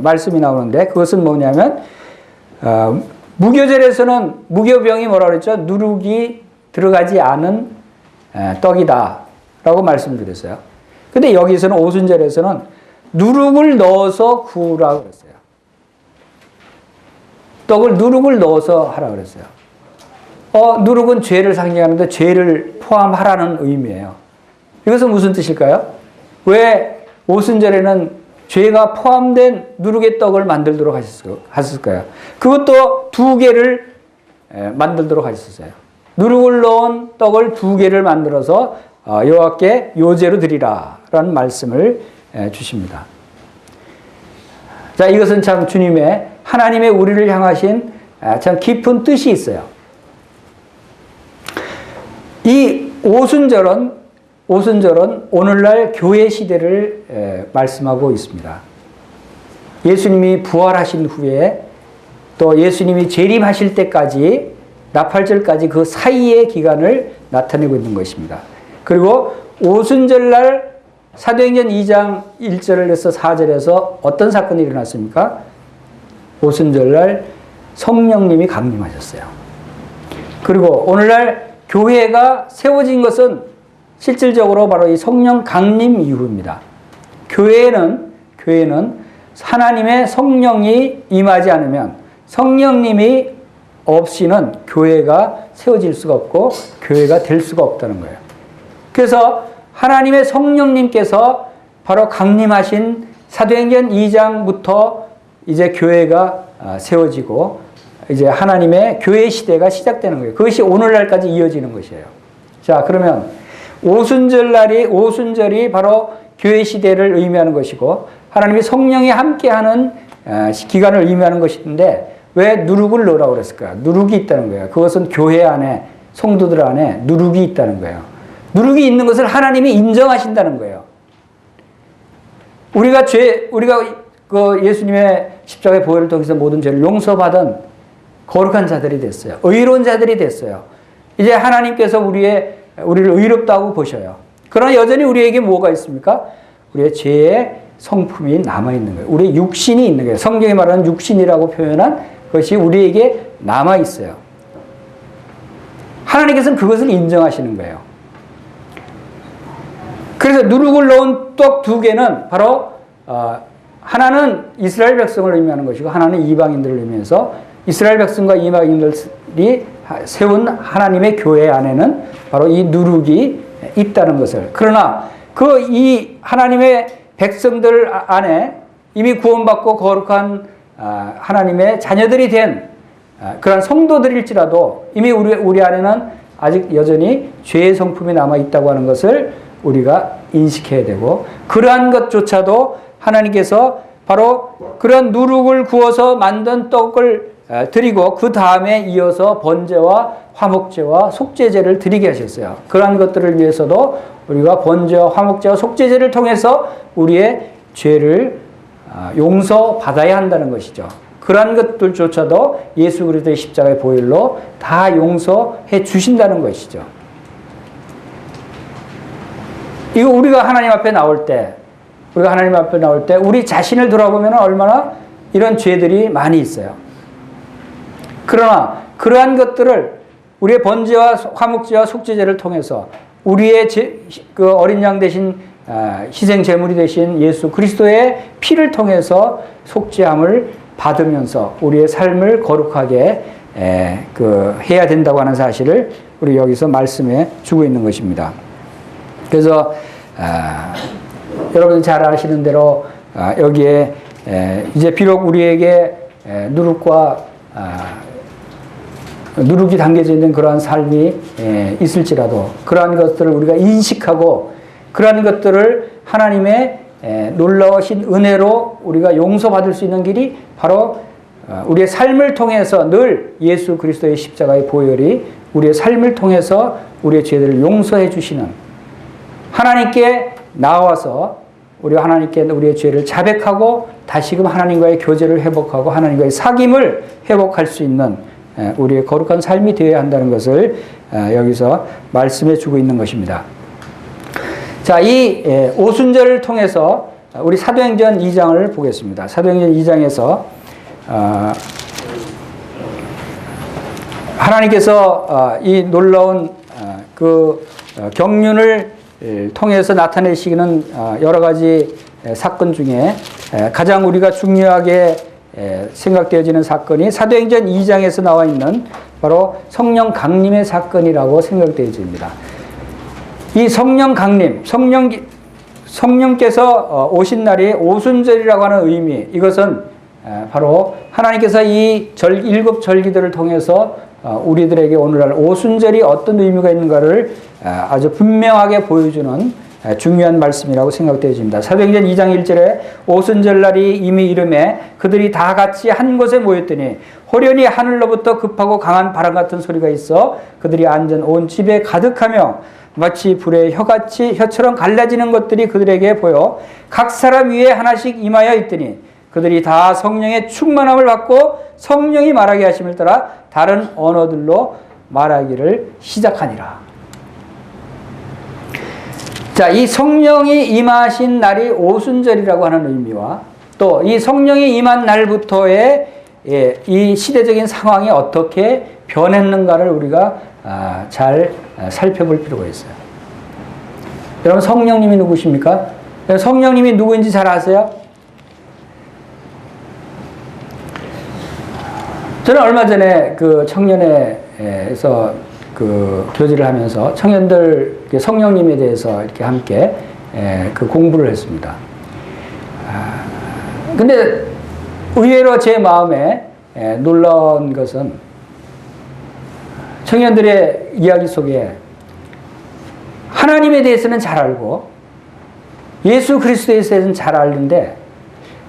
S1: 말씀이 나오는데 그것은 뭐냐면 무교절에서는 무교병이 뭐라 그랬죠? 누룩이 들어가지 않은 떡이다 라고 말씀드렸어요. 근데 여기서는 오순절에서는 누룩을 넣어서 구우라고 그랬어요. 떡을 누룩을 넣어서 하라고 그랬어요. 누룩은 죄를 상징하는데 죄를 포함하라는 의미예요. 이것은 무슨 뜻일까요? 왜 오순절에는 죄가 포함된 누룩의 떡을 만들도록 하셨을까요? 그것도 2개를 만들도록 하셨어요. 누룩을 넣은 떡을 2개를 만들어서 여호와께 요제로 드리라 라는 말씀을 주십니다. 자, 이것은 참 주님의, 하나님의 우리를 향하신 참 깊은 뜻이 있어요. 이 오순절은 오늘날 교회 시대를 말씀하고 있습니다. 예수님이 부활하신 후에 또 예수님이 재림하실 때까지, 나팔절까지 그 사이의 기간을 나타내고 있는 것입니다. 그리고 오순절날 사도행전 2장 1절에서 4절에서 어떤 사건이 일어났습니까? 오순절날 성령님이 강림하셨어요. 그리고 오늘날 교회가 세워진 것은 실질적으로 바로 이 성령 강림 이후입니다. 교회는 하나님의 성령이 임하지 않으면, 성령님이 없이는 교회가 세워질 수가 없고 교회가 될 수가 없다는 거예요. 그래서 하나님의 성령님께서 바로 강림하신 사도행전 2장부터 이제 교회가 세워지고 이제 하나님의 교회 시대가 시작되는 거예요. 그것이 오늘날까지 이어지는 것이에요. 자, 그러면 오순절이 바로 교회 시대를 의미하는 것이고 하나님의 성령이 함께하는 기간을 의미하는 것인데 왜 누룩을 넣으라고 그랬을까요? 누룩이 있다는 거예요. 그것은 교회 안에, 성도들 안에 누룩이 있다는 거예요. 누룩이 있는 것을 하나님이 인정하신다는 거예요. 우리가 그 예수님의 십자가의 보혈을 통해서 모든 죄를 용서받은 거룩한 자들이 됐어요. 의로운 자들이 됐어요. 이제 하나님께서 우리를 의롭다고 보셔요. 그러나 여전히 우리에게 뭐가 있습니까? 우리의 죄의 성품이 남아있는 거예요. 우리의 육신이 있는 거예요. 성경이 말하는 육신이라고 표현한 것이 우리에게 남아있어요. 하나님께서는 그것을 인정하시는 거예요. 그래서 누룩을 넣은 떡 2개는 바로 하나는 이스라엘 백성을 의미하는 것이고 하나는 이방인들을 의미해서 이스라엘 백성과 이방인들이 세운 하나님의 교회 안에는 바로 이 누룩이 있다는 것을, 그러나 이 하나님의 백성들 안에 이미 구원받고 거룩한 하나님의 자녀들이 된 그런 성도들일지라도 이미 우리 안에는 아직 여전히 죄의 성품이 남아있다고 하는 것을 우리가 인식해야 되고, 그러한 것조차도 하나님께서 바로 그런 누룩을 구워서 만든 떡을 드리고 그 다음에 이어서 번제와 화목제와 속죄제를 드리게 하셨어요. 그러한 것들을 위해서도 우리가 번제와 화목제와 속죄제를 통해서 우리의 죄를 용서받아야 한다는 것이죠. 그러한 것들조차도 예수 그리스도의 십자가의 보혈로 다 용서해 주신다는 것이죠. 이거 우리가 하나님 앞에 나올 때 우리 자신을 돌아보면 얼마나 이런 죄들이 많이 있어요. 그러나 그러한 것들을 우리의 번제와 화목제와 속죄제를 통해서 우리의 그 어린 양 대신 희생 제물이 되신 예수 그리스도의 피를 통해서 속죄함을 받으면서 우리의 삶을 거룩하게 해야 된다고 하는 사실을 우리 여기서 말씀해 주고 있는 것입니다. 그래서 여러분 잘 아시는 대로 여기에 이제 비록 우리에게 누룩이 담겨져 있는 그러한 삶이 있을지라도 그러한 것들을 우리가 인식하고 그러한 것들을 하나님의 놀라우신 은혜로 우리가 용서받을 수 있는 길이 바로 우리의 삶을 통해서 늘 예수 그리스도의 십자가의 보혈이 우리의 삶을 통해서 우리의 죄들을 용서해 주시는, 하나님께 나와서 우리가 하나님께 우리의 죄를 자백하고 다시금 하나님과의 교제를 회복하고 하나님과의 사귐을 회복할 수 있는 우리의 거룩한 삶이 되어야 한다는 것을 여기서 말씀해 주고 있는 것입니다. 자, 이 오순절을 통해서 우리 사도행전 2장을 보겠습니다. 사도행전 2장에서 하나님께서 이 놀라운 그 경륜을 통해서 나타내시는 여러 가지 사건 중에 가장 우리가 중요하게 생각되어지는 사건이 사도행전 2장에서 나와 있는 바로 성령 강림의 사건이라고 생각되어집니다. 이 성령 강림, 성령께서 오신 날이 오순절이라고 하는 의미, 이것은 바로 하나님께서 이 일곱 절기들을 통해서 우리들에게 오늘날 오순절이 어떤 의미가 있는가를 아주 분명하게 보여주는 중요한 말씀이라고 생각되어집니다. 사도행전 2장 1절에 오순절날이 이미 이름에 그들이 다 같이 한 곳에 모였더니 호련히 하늘로부터 급하고 강한 바람 같은 소리가 있어 그들이 앉은 온 집에 가득하며 마치 불의 혀처럼 갈라지는 것들이 그들에게 보여 각 사람 위에 하나씩 임하여 있더니 그들이 다 성령의 충만함을 받고 성령이 말하게 하심을 따라 다른 언어들로 말하기를 시작하니라. 자, 이 성령이 임하신 날이 오순절이라고 하는 의미와 또 이 성령이 임한 날부터의 이 시대적인 상황이 어떻게 변했는가를 우리가 잘 살펴볼 필요가 있어요. 여러분, 성령님이 누구십니까? 성령님이 누구인지 잘 아세요? 저는 얼마 전에 그 청년회에서 그 교제를 하면서 청년들 성령님에 대해서 이렇게 함께 그 공부를 했습니다. 근데 의외로 제 마음에 놀라운 것은 청년들의 이야기 속에 하나님에 대해서는 잘 알고 예수 그리스도에 대해서는 잘 아는데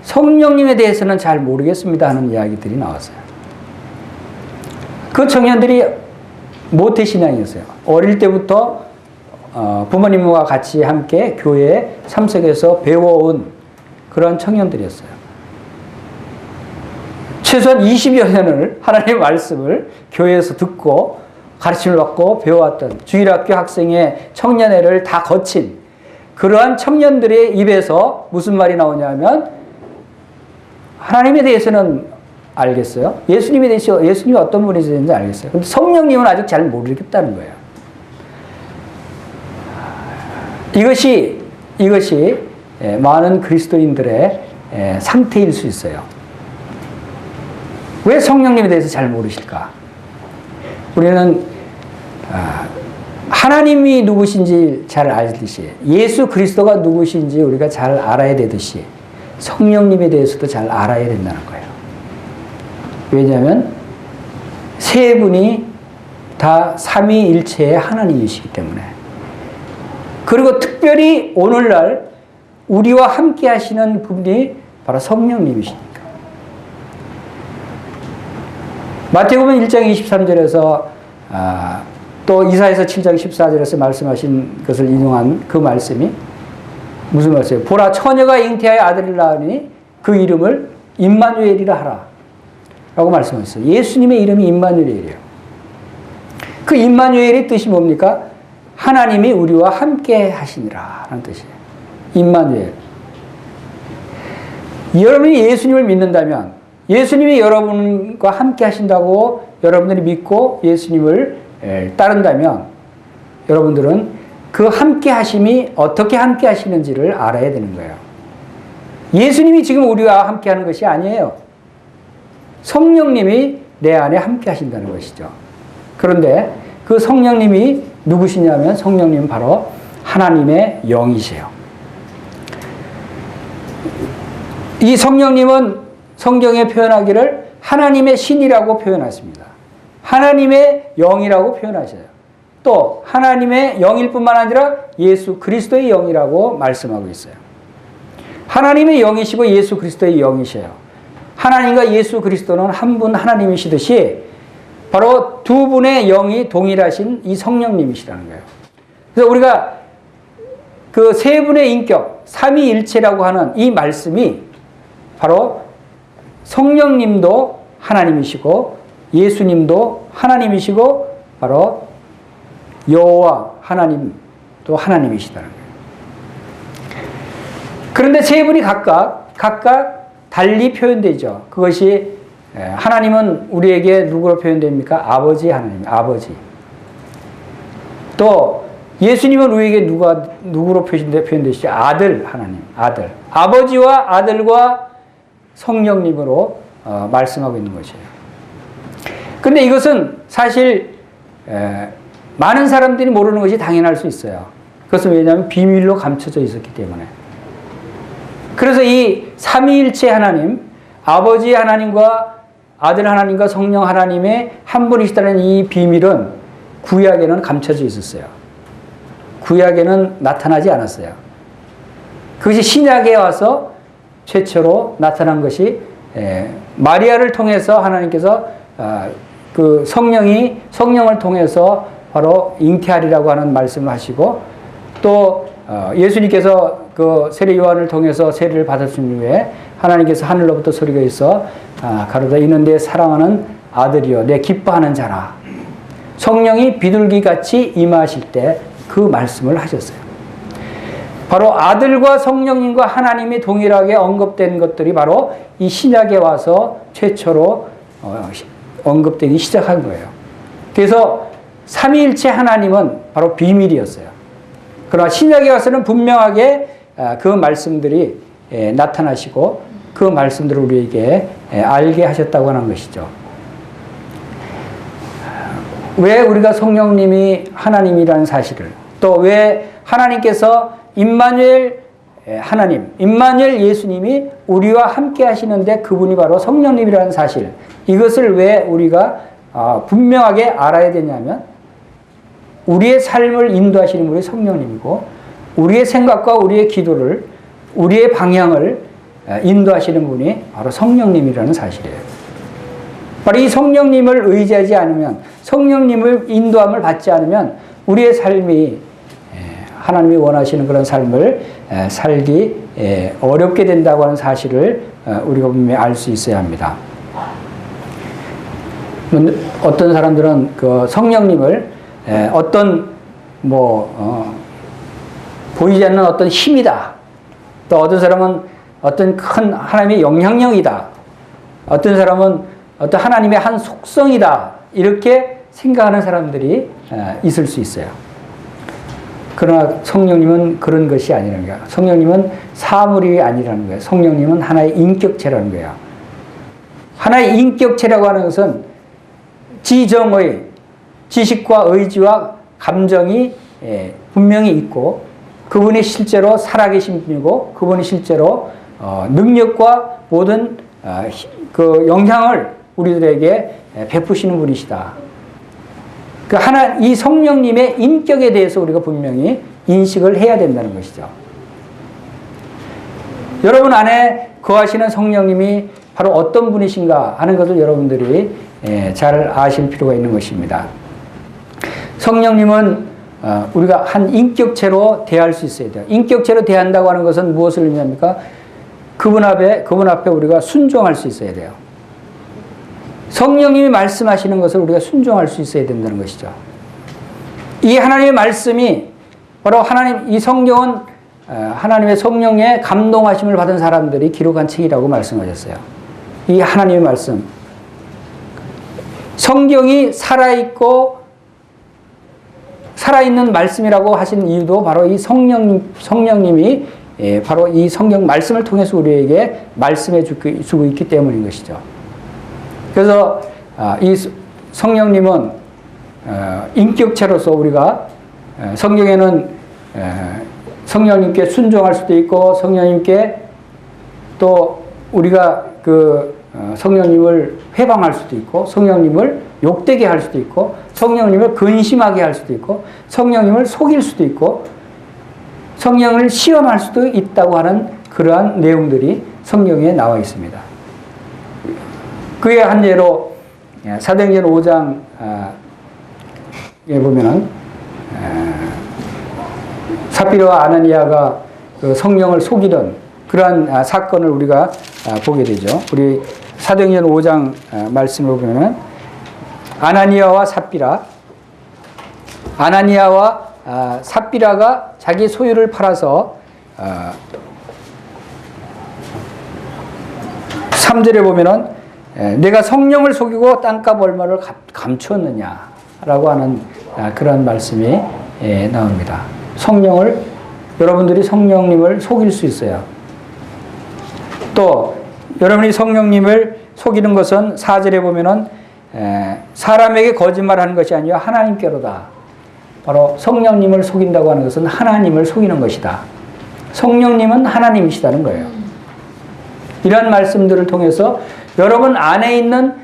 S1: 성령님에 대해서는 잘 모르겠습니다 하는 이야기들이 나왔어요. 그 청년들이 모태신앙이었어요. 어릴 때부터 부모님과 같이 함께 교회에 참석해서 배워온 그런 청년들이었어요. 최소한 20여 년을 하나님의 말씀을 교회에서 듣고 가르침을 받고 배워왔던 주일학교 학생의 청년회를 다 거친 그러한 청년들의 입에서 무슨 말이 나오냐면 하나님에 대해서는 알겠어요. 예수님에 대해서 예수님이 어떤 분이신지 알겠어요. 근데 성령님은 아직 잘 모르겠다는 거예요. 이것이 많은 그리스도인들의 상태일 수 있어요. 왜 성령님에 대해서 잘 모르실까? 우리는 하나님이 누구신지 잘 알듯이 예수 그리스도가 누구신지 우리가 잘 알아야 되듯이 성령님에 대해서도 잘 알아야 된다는 거예요. 왜냐하면 세 분이 다 삼위일체의 하나님이시기 때문에. 그리고 특별히 오늘날 우리와 함께 하시는 분이 바로 성령님이시니까. 마태복음 1장 23절에서 또 이사야서 7장 14절에서 말씀하신 것을 인용한 그 말씀이 무슨 말씀이에요? 보라, 처녀가 잉태하여 아들을 낳으니 그 이름을 임마누엘이라 하라 라고 말씀하셨어요. 예수님의 이름이 임마누엘이에요. 그 임마누엘의 뜻이 뭡니까? 하나님이 우리와 함께 하시니라 라는 뜻이에요. 임마누엘. 여러분이 예수님을 믿는다면 예수님이 여러분과 함께 하신다고 여러분들이 믿고 예수님을 따른다면 여러분들은 그 함께 하심이 어떻게 함께 하시는지를 알아야 되는 거예요. 예수님이 지금 우리와 함께 하는 것이 아니에요. 성령님이 내 안에 함께 하신다는 것이죠. 그런데 그 성령님이 누구시냐면 성령님은 바로 하나님의 영이세요. 이 성령님은 성경에 표현하기를 하나님의 신이라고 표현했습니다. 하나님의 영이라고 표현하셔요. 또 하나님의 영일 뿐만 아니라 예수 그리스도의 영이라고 말씀하고 있어요. 하나님의 영이시고 예수 그리스도의 영이셔요. 하나님과 예수 그리스도는 한 분 하나님이시듯이 바로 두 분의 영이 동일하신 이 성령님이시라는 거예요. 그래서 우리가 그 세 분의 인격, 삼위일체라고 하는 이 말씀이 바로 성령님도 하나님이시고 예수님도 하나님이시고 바로 여호와 하나님도 하나님이시다는 거예요. 그런데 세 분이 각각 달리 표현되죠. 그것이 하나님은 우리에게 누구로 표현됩니까? 아버지 하나님, 아버지. 또 예수님은 우리에게 누구로 표현되시죠? 아들 하나님, 아들. 아버지와 아들과 성령님으로 말씀하고 있는 것이에요. 근데 이것은 사실 많은 사람들이 모르는 것이 당연할 수 있어요. 그것은 왜냐하면 비밀로 감춰져 있었기 때문에. 그래서 이 삼위일체 하나님, 아버지 하나님과 아들 하나님과 성령 하나님의 한 분이시다는 이 비밀은 구약에는 감춰져 있었어요. 구약에는 나타나지 않았어요. 그것이 신약에 와서 최초로 나타난 것이 마리아를 통해서 하나님께서 그 성령을 통해서 바로 잉태하리라고 하는 말씀을 하시고, 또 예수님께서 그 세례 요한을 통해서 세례를 받았은 후에 하나님께서 하늘로부터 소리가 있어 가로다 이는 내 사랑하는 아들이요 내 기뻐하는 자라. 성령이 비둘기같이 임하실 때 그 말씀을 하셨어요. 바로 아들과 성령님과 하나님이 동일하게 언급된 것들이 바로 이 신약에 와서 최초로 언급되기 시작한 거예요. 그래서 삼위일체 하나님은 바로 비밀이었어요. 그러나 신약에 와서는 분명하게 그 말씀들이 나타나시고 그 말씀들을 우리에게 알게 하셨다고 하는 것이죠. 왜 우리가 성령님이 하나님이라는 사실을, 또 왜 하나님께서 임마누엘 하나님, 임마누엘 예수님이 우리와 함께 하시는데 그분이 바로 성령님이라는 사실, 이것을 왜 우리가 분명하게 알아야 되냐면, 우리의 삶을 인도하시는 분이 성령님이고 우리의 생각과 우리의 기도를, 우리의 방향을 인도하시는 분이 바로 성령님이라는 사실이에요. 바로 이 성령님을 의지하지 않으면, 성령님을 인도함을 받지 않으면 우리의 삶이 하나님이 원하시는 그런 삶을 살기 어렵게 된다고 하는 사실을 우리가 분명히 알 수 있어야 합니다. 어떤 사람들은 그 성령님을 어떤 보이지 않는 어떤 힘이다. 또 어떤 사람은 어떤 큰 하나님의 영향력이다. 어떤 사람은 어떤 하나님의 한 속성이다. 이렇게 생각하는 사람들이 있을 수 있어요. 그러나 성령님은 그런 것이 아니라는 거야. 성령님은 사물이 아니라는 거예요. 성령님은 하나의 인격체라는 거야. 하나의 인격체라고 하는 것은 지정의 지식과 의지와 감정이 분명히 있고, 그분이 실제로 살아계신 분이고, 그분이 실제로 능력과 모든 그 영향을 우리들에게 베푸시는 분이시다. 이 성령님의 인격에 대해서 우리가 분명히 인식을 해야 된다는 것이죠. 여러분 안에 거하시는 성령님이 바로 어떤 분이신가 하는 것을 여러분들이 잘 아실 필요가 있는 것입니다. 성령님은 우리가 한 인격체로 대할 수 있어야 돼요. 인격체로 대한다고 하는 것은 무엇을 의미합니까? 그분 앞에 우리가 순종할 수 있어야 돼요. 성령님이 말씀하시는 것을 우리가 순종할 수 있어야 된다는 것이죠. 이 하나님의 말씀이 바로 이 성경은 하나님의 성령의 감동하심을 받은 사람들이 기록한 책이라고 말씀하셨어요. 이 하나님의 말씀. 성경이 살아있는 말씀이라고 하신 이유도 바로 이 성령님이 바로 이 성경 말씀을 통해서 우리에게 말씀해 주고 있기 때문인 것이죠. 그래서 이 성령님은 인격체로서 우리가 성경에는 성령님께 순종할 수도 있고, 성령님께 또 우리가 성령님을 회방할 수도 있고, 성령님을 욕되게 할 수도 있고, 성령님을 근심하게 할 수도 있고, 성령님을 속일 수도 있고, 성령을 시험할 수도 있다고 하는 그러한 내용들이 성경에 나와 있습니다. 그의 한 예로 사도행전 5장에 보면은 삽비라와 아나니아가 그 성령을 속이던 그러한 사건을 우리가 보게 되죠. 우리 사도행전 5장 말씀을 보면은 아나니아와 삽비라가 자기 소유를 팔아서 3절에 보면은 내가 성령을 속이고 땅값 얼마를 감추었느냐라고 하는 그런 말씀이 나옵니다. 여러분들이 성령님을 속일 수 있어요. 또 여러분이 성령님을 속이는 것은 4절에 보면은 사람에게 거짓말하는 것이 아니라 하나님께로다. 바로 성령님을 속인다고 하는 것은 하나님을 속이는 것이다. 성령님은 하나님이시다는 거예요. 이러한 말씀들을 통해서 여러분 안에 있는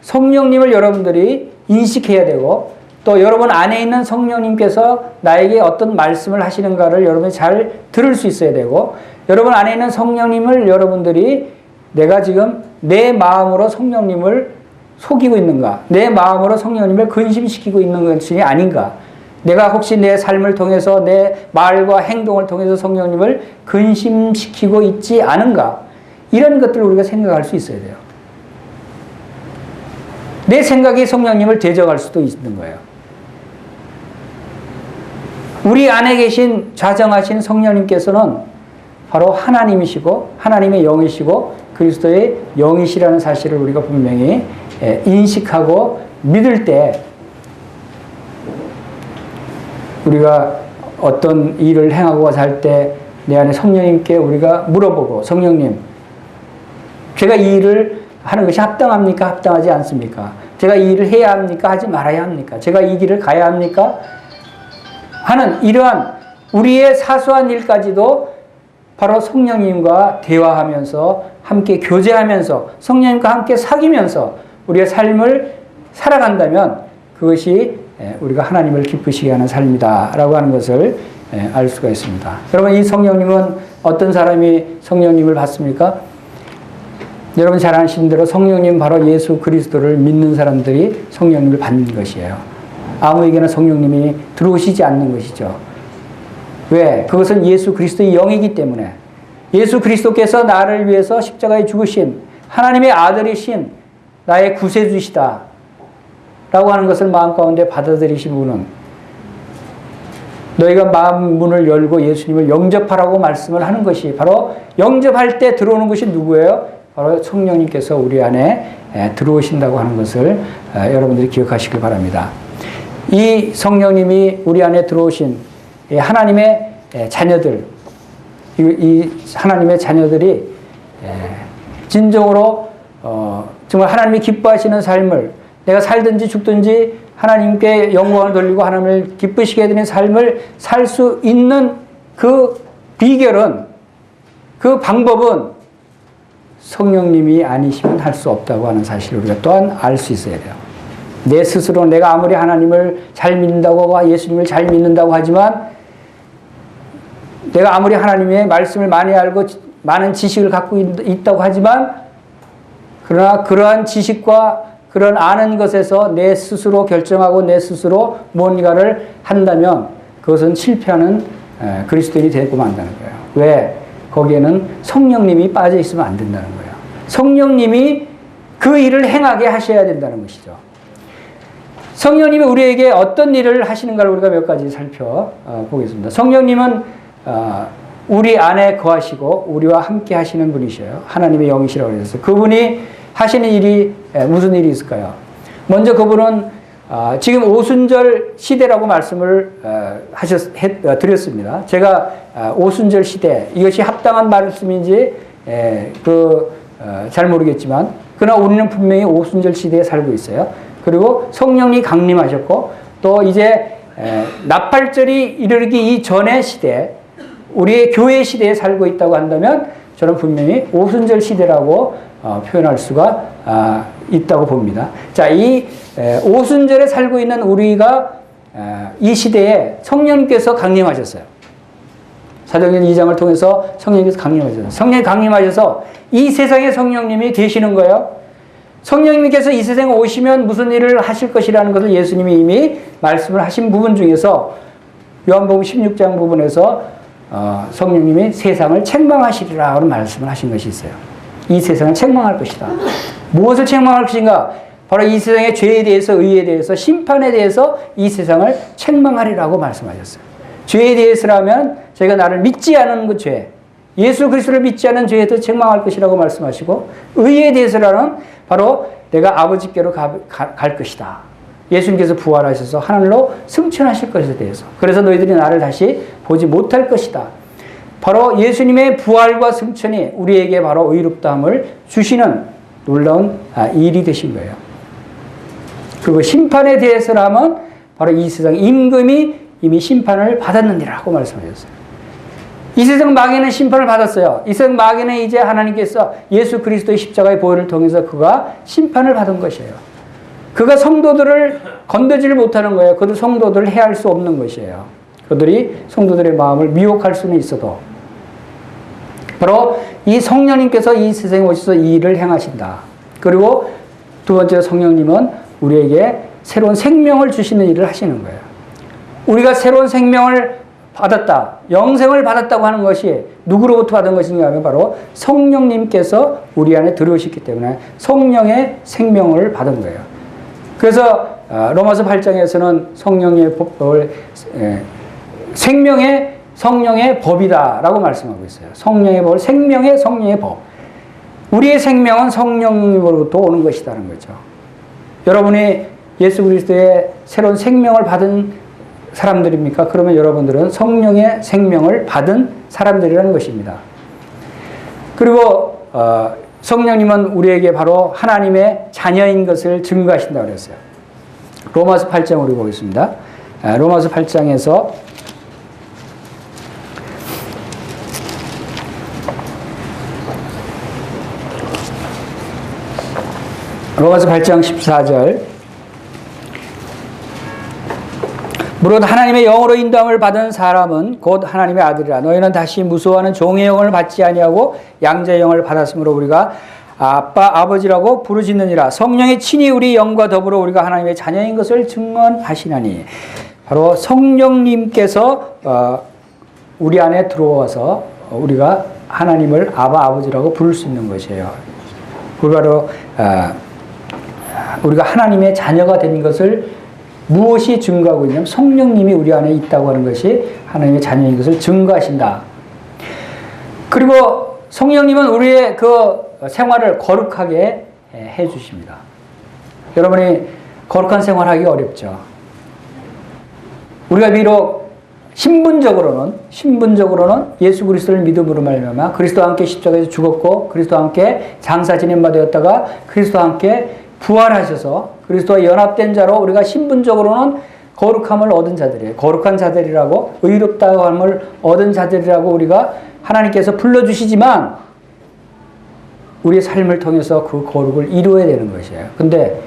S1: 성령님을 여러분들이 인식해야 되고, 또 여러분 안에 있는 성령님께서 나에게 어떤 말씀을 하시는가를 여러분이 잘 들을 수 있어야 되고, 여러분 안에 있는 성령님을 여러분들이 내가 지금 내 마음으로 성령님을 속이고 있는가, 내 마음으로 성령님을 근심시키고 있는 것이 아닌가, 내가 혹시 내 삶을 통해서 내 말과 행동을 통해서 성령님을 근심시키고 있지 않은가, 이런 것들을 우리가 생각할 수 있어야 돼요. 내 생각이 성령님을 대적할 수도 있는 거예요. 우리 안에 계신 좌정하신 성령님께서는 바로 하나님이시고 하나님의 영이시고 그리스도의 영이시라는 사실을 우리가 분명히 인식하고 믿을 때, 우리가 어떤 일을 행하고 살 때 내 안에 성령님께 우리가 물어보고, 성령님, 제가 이 일을 하는 것이 합당합니까? 합당하지 않습니까? 제가 이 일을 해야 합니까? 하지 말아야 합니까? 제가 이 길을 가야 합니까? 하는 이러한 우리의 사소한 일까지도 바로 성령님과 대화하면서 함께 교제하면서 성령님과 함께 사귀면서 우리의 삶을 살아간다면 그것이 우리가 하나님을 기쁘시게 하는 삶이다 라고 하는 것을 알 수가 있습니다. 여러분, 이 성령님은 어떤 사람이 성령님을 받습니까? 여러분 잘 아시는 대로 성령님 바로 예수 그리스도를 믿는 사람들이 성령님을 받는 것이에요. 아무에게나 성령님이 들어오시지 않는 것이죠. 왜? 그것은 예수 그리스도의 영이기 때문에, 예수 그리스도께서 나를 위해서 십자가에 죽으신 하나님의 아들이신 나의 구세주시다 라고 하는 것을 마음 가운데 받아들이신 분은, 너희가 마음 문을 열고 예수님을 영접하라고 말씀을 하는 것이, 바로 영접할 때 들어오는 것이 누구예요? 바로 성령님께서 우리 안에 들어오신다고 하는 것을 여러분들이 기억하시길 바랍니다. 이 성령님이 우리 안에 들어오신 하나님의 자녀들, 이 하나님의 자녀들이 진정으로 정말 하나님이 기뻐하시는 삶을, 내가 살든지 죽든지 하나님께 영광을 돌리고 하나님을 기쁘시게 해드리는 삶을 살 수 있는 그 비결은, 그 방법은 성령님이 아니시면 할 수 없다고 하는 사실을 우리가 또한 알 수 있어야 돼요. 내 스스로 내가 아무리 하나님을 잘 믿는다고, 예수님을 잘 믿는다고 하지만, 내가 아무리 하나님의 말씀을 많이 알고 많은 지식을 갖고 있다고 하지만, 그러나 그러한 지식과 그런 아는 것에서 내 스스로 결정하고 내 스스로 뭔가를 한다면 그것은 실패하는 그리스도인이 되고 만다는 거예요. 왜? 거기에는 성령님이 빠져 있으면 안 된다는 거예요. 성령님이 그 일을 행하게 하셔야 된다는 것이죠. 성령님이 우리에게 어떤 일을 하시는가를 우리가 몇 가지 살펴보겠습니다. 성령님은 우리 안에 거하시고 우리와 함께 하시는 분이셔요. 하나님의 영이시라고 그랬어요. 그분이 하시는 일이 무슨 일이 있을까요? 먼저 그분은 지금 오순절 시대라고 말씀을 드렸습니다. 제가 오순절 시대, 이것이 합당한 말씀인지 잘 모르겠지만, 그러나 우리는 분명히 오순절 시대에 살고 있어요. 그리고 성령이 강림하셨고, 또 이제 나팔절이 이르기 이전의 시대, 우리의 교회 시대에 살고 있다고 한다면 저는 분명히 오순절 시대라고 표현할 수가 있다고 봅니다. 자, 이 오순절에 살고 있는 우리가 이 시대에 성령님께서 강림하셨어요. 사도행전 2장을 통해서 성령님께서 강림하셨어요. 성령이 강림하셔서 이 세상에 성령님이 계시는 거예요. 성령님께서 이 세상에 오시면 무슨 일을 하실 것이라는 것을 예수님이 이미 말씀을 하신 부분 중에서 요한복음 16장 부분에서 성령님이 세상을 책망하시리라 하는 말씀을 하신 것이 있어요. 이 세상을 책망할 것이다. 무엇을 책망할 것인가? 바로 이 세상의 죄에 대해서, 의에 대해서, 심판에 대해서 이 세상을 책망하리라고 말씀하셨어요. 죄에 대해서라면 저희가 나를 믿지 않은 그 죄, 예수 그리스도를 믿지 않은 죄에도 책망할 것이라고 말씀하시고, 의에 대해서라는 바로 내가 아버지께로 갈 것이다. 예수님께서 부활하셔서 하늘로 승천하실 것에 대해서, 그래서 너희들이 나를 다시 보지 못할 것이다. 바로 예수님의 부활과 승천이 우리에게 바로 의롭다함을 주시는 놀라운 일이 되신 거예요. 그리고 심판에 대해서라면 바로 이 세상 임금이 이미 심판을 받았느니라고 말씀하셨어요. 이 세상 마귀는 심판을 받았어요. 이 세상 마귀는 이제 하나님께서 예수 그리스도의 십자가의 보혈을 통해서 그가 심판을 받은 것이에요. 그가 성도들을 건드지를 못하는 거예요. 그들 성도들을 해할 수 없는 것이에요. 그들이 성도들의 마음을 미혹할 수는 있어도 바로 이 성령님께서 이 세상에 오셔서 이 일을 행하신다. 그리고 두 번째로 성령님은 우리에게 새로운 생명을 주시는 일을 하시는 거예요. 우리가 새로운 생명을 받았다, 영생을 받았다고 하는 것이 누구로부터 받은 것인가 하면 바로 성령님께서 우리 안에 들어오셨기 때문에 성령의 생명을 받은 거예요. 그래서 로마서 8장에서는 성령의 법을 성령의 법이다라고 말씀하고 있어요. 성령의 법, 생명의 성령의 법. 우리의 생명은 성령님으로부터 오는 것이라는 거죠. 여러분이 예수 그리스도의 새로운 생명을 받은 사람들입니까? 그러면 여러분들은 성령의 생명을 받은 사람들이라는 것입니다. 그리고 성령님은 우리에게 바로 하나님의 자녀인 것을 증거하신다고 그랬어요. 로마서 8장 우리 보겠습니다. 로마서 8장에서 로마서 8장 14절 무릇 하나님의 영으로 인도함을 받은 사람은 곧 하나님의 아들이라. 너희는 다시 무서워하는 종의 영을 받지 아니하고 양자의 영을 받았으므로 우리가 아빠 아버지라고 부르짖느니라. 성령이 친히 우리 영과 더불어 우리가 하나님의 자녀인 것을 증언하시나니. 바로 성령님께서 우리 안에 들어와서 우리가 하나님을 아바 아버지라고 부를 수 있는 것이에요. 바로 우리가 하나님의 자녀가 된 것을 무엇이 증거하고 있냐면 성령님이 우리 안에 있다고 하는 것이 하나님의 자녀인 것을 증거하신다. 그리고 성령님은 우리의 그 생활을 거룩하게 해 주십니다. 여러분이 거룩한 생활하기 어렵죠. 우리가 비록 신분적으로는 예수 그리스도를 믿음으로 말미암아 그리스도와 함께 십자가에서 죽었고 그리스도와 함께 장사 지낸 바 되었다가 그리스도와 함께 부활하셔서 그리스도와 연합된 자로 우리가 신분적으로는 거룩함을 얻은 자들이에요. 거룩한 자들이라고, 의롭다함을 얻은 자들이라고 우리가 하나님께서 불러주시지만 우리의 삶을 통해서 그 거룩을 이루어야 되는 것이에요. 근데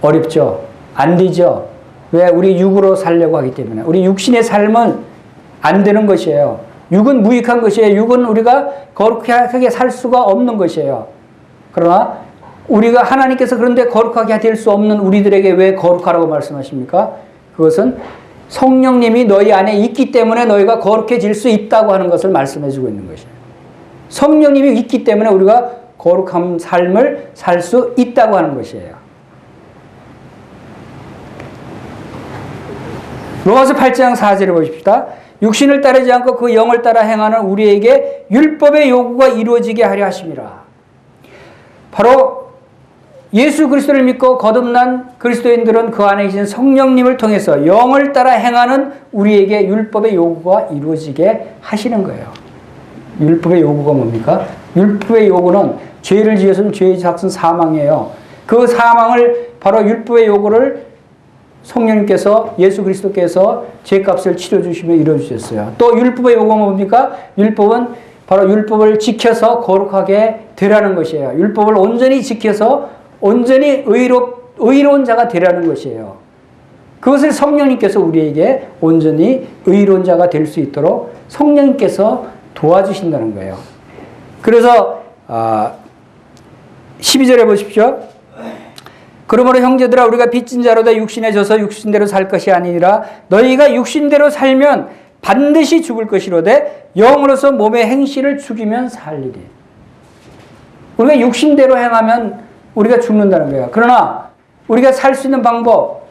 S1: 어렵죠. 안 되죠. 왜? 우리 육으로 살려고 하기 때문에. 우리 육신의 삶은 안 되는 것이에요. 육은 무익한 것이에요. 육은 우리가 거룩하게 살 수가 없는 것이에요. 그러나 우리가 하나님께서 그런데 거룩하게 될 수 없는 우리들에게 왜 거룩하라고 말씀하십니까? 그것은 성령님이 너희 안에 있기 때문에 너희가 거룩해질 수 있다고 하는 것을 말씀해 주고 있는 것이에요. 성령님이 있기 때문에 우리가 거룩한 삶을 살 수 있다고 하는 것이에요. 로마서 8장 4절을 보십시다. 육신을 따르지 않고 그 영을 따라 행하는 우리에게 율법의 요구가 이루어지게 하려 하심이라. 바로 예수 그리스도를 믿고 거듭난 그리스도인들은 그 안에 계신 성령님을 통해서 영을 따라 행하는 우리에게 율법의 요구가 이루어지게 하시는 거예요. 율법의 요구가 뭡니까? 율법의 요구는 죄를 지어서는 죄의 삭은 사망이에요. 그 사망을 바로 율법의 요구를 성령님께서 예수 그리스도께서 죄값을 치러주시며 이루어주셨어요. 또 율법의 요구가 뭡니까? 율법은 바로 율법을 지켜서 거룩하게 되라는 것이에요. 율법을 온전히 지켜서 온전히 의로운 자가 되라는 것이에요. 그것을 성령님께서 우리에게 온전히 의로운 자가 될 수 있도록 성령님께서 도와주신다는 거예요. 그래서 12절에 보십시오. 그러므로 형제들아 우리가 빚진 자로다 육신에 져서 육신대로 살 것이 아니라 너희가 육신대로 살면 반드시 죽을 것이로되 영으로서 몸의 행실을 죽이면 살리리. 우리가 육신대로 행하면 우리가 죽는다는 거예요. 그러나 우리가 살 수 있는 방법,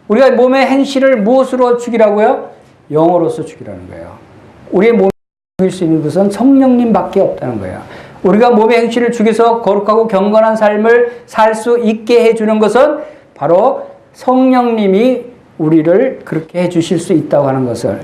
S1: 우리가 몸의 행실을 무엇으로 죽이라고요? 영으로서 죽이라는 거예요. 우리의 몸을 죽일 수 있는 것은 성령님밖에 없다는 거예요. 우리가 몸의 행실을 죽여서 거룩하고 경건한 삶을 살 수 있게 해주는 것은 바로 성령님이 우리를 그렇게 해주실 수 있다고 하는 것을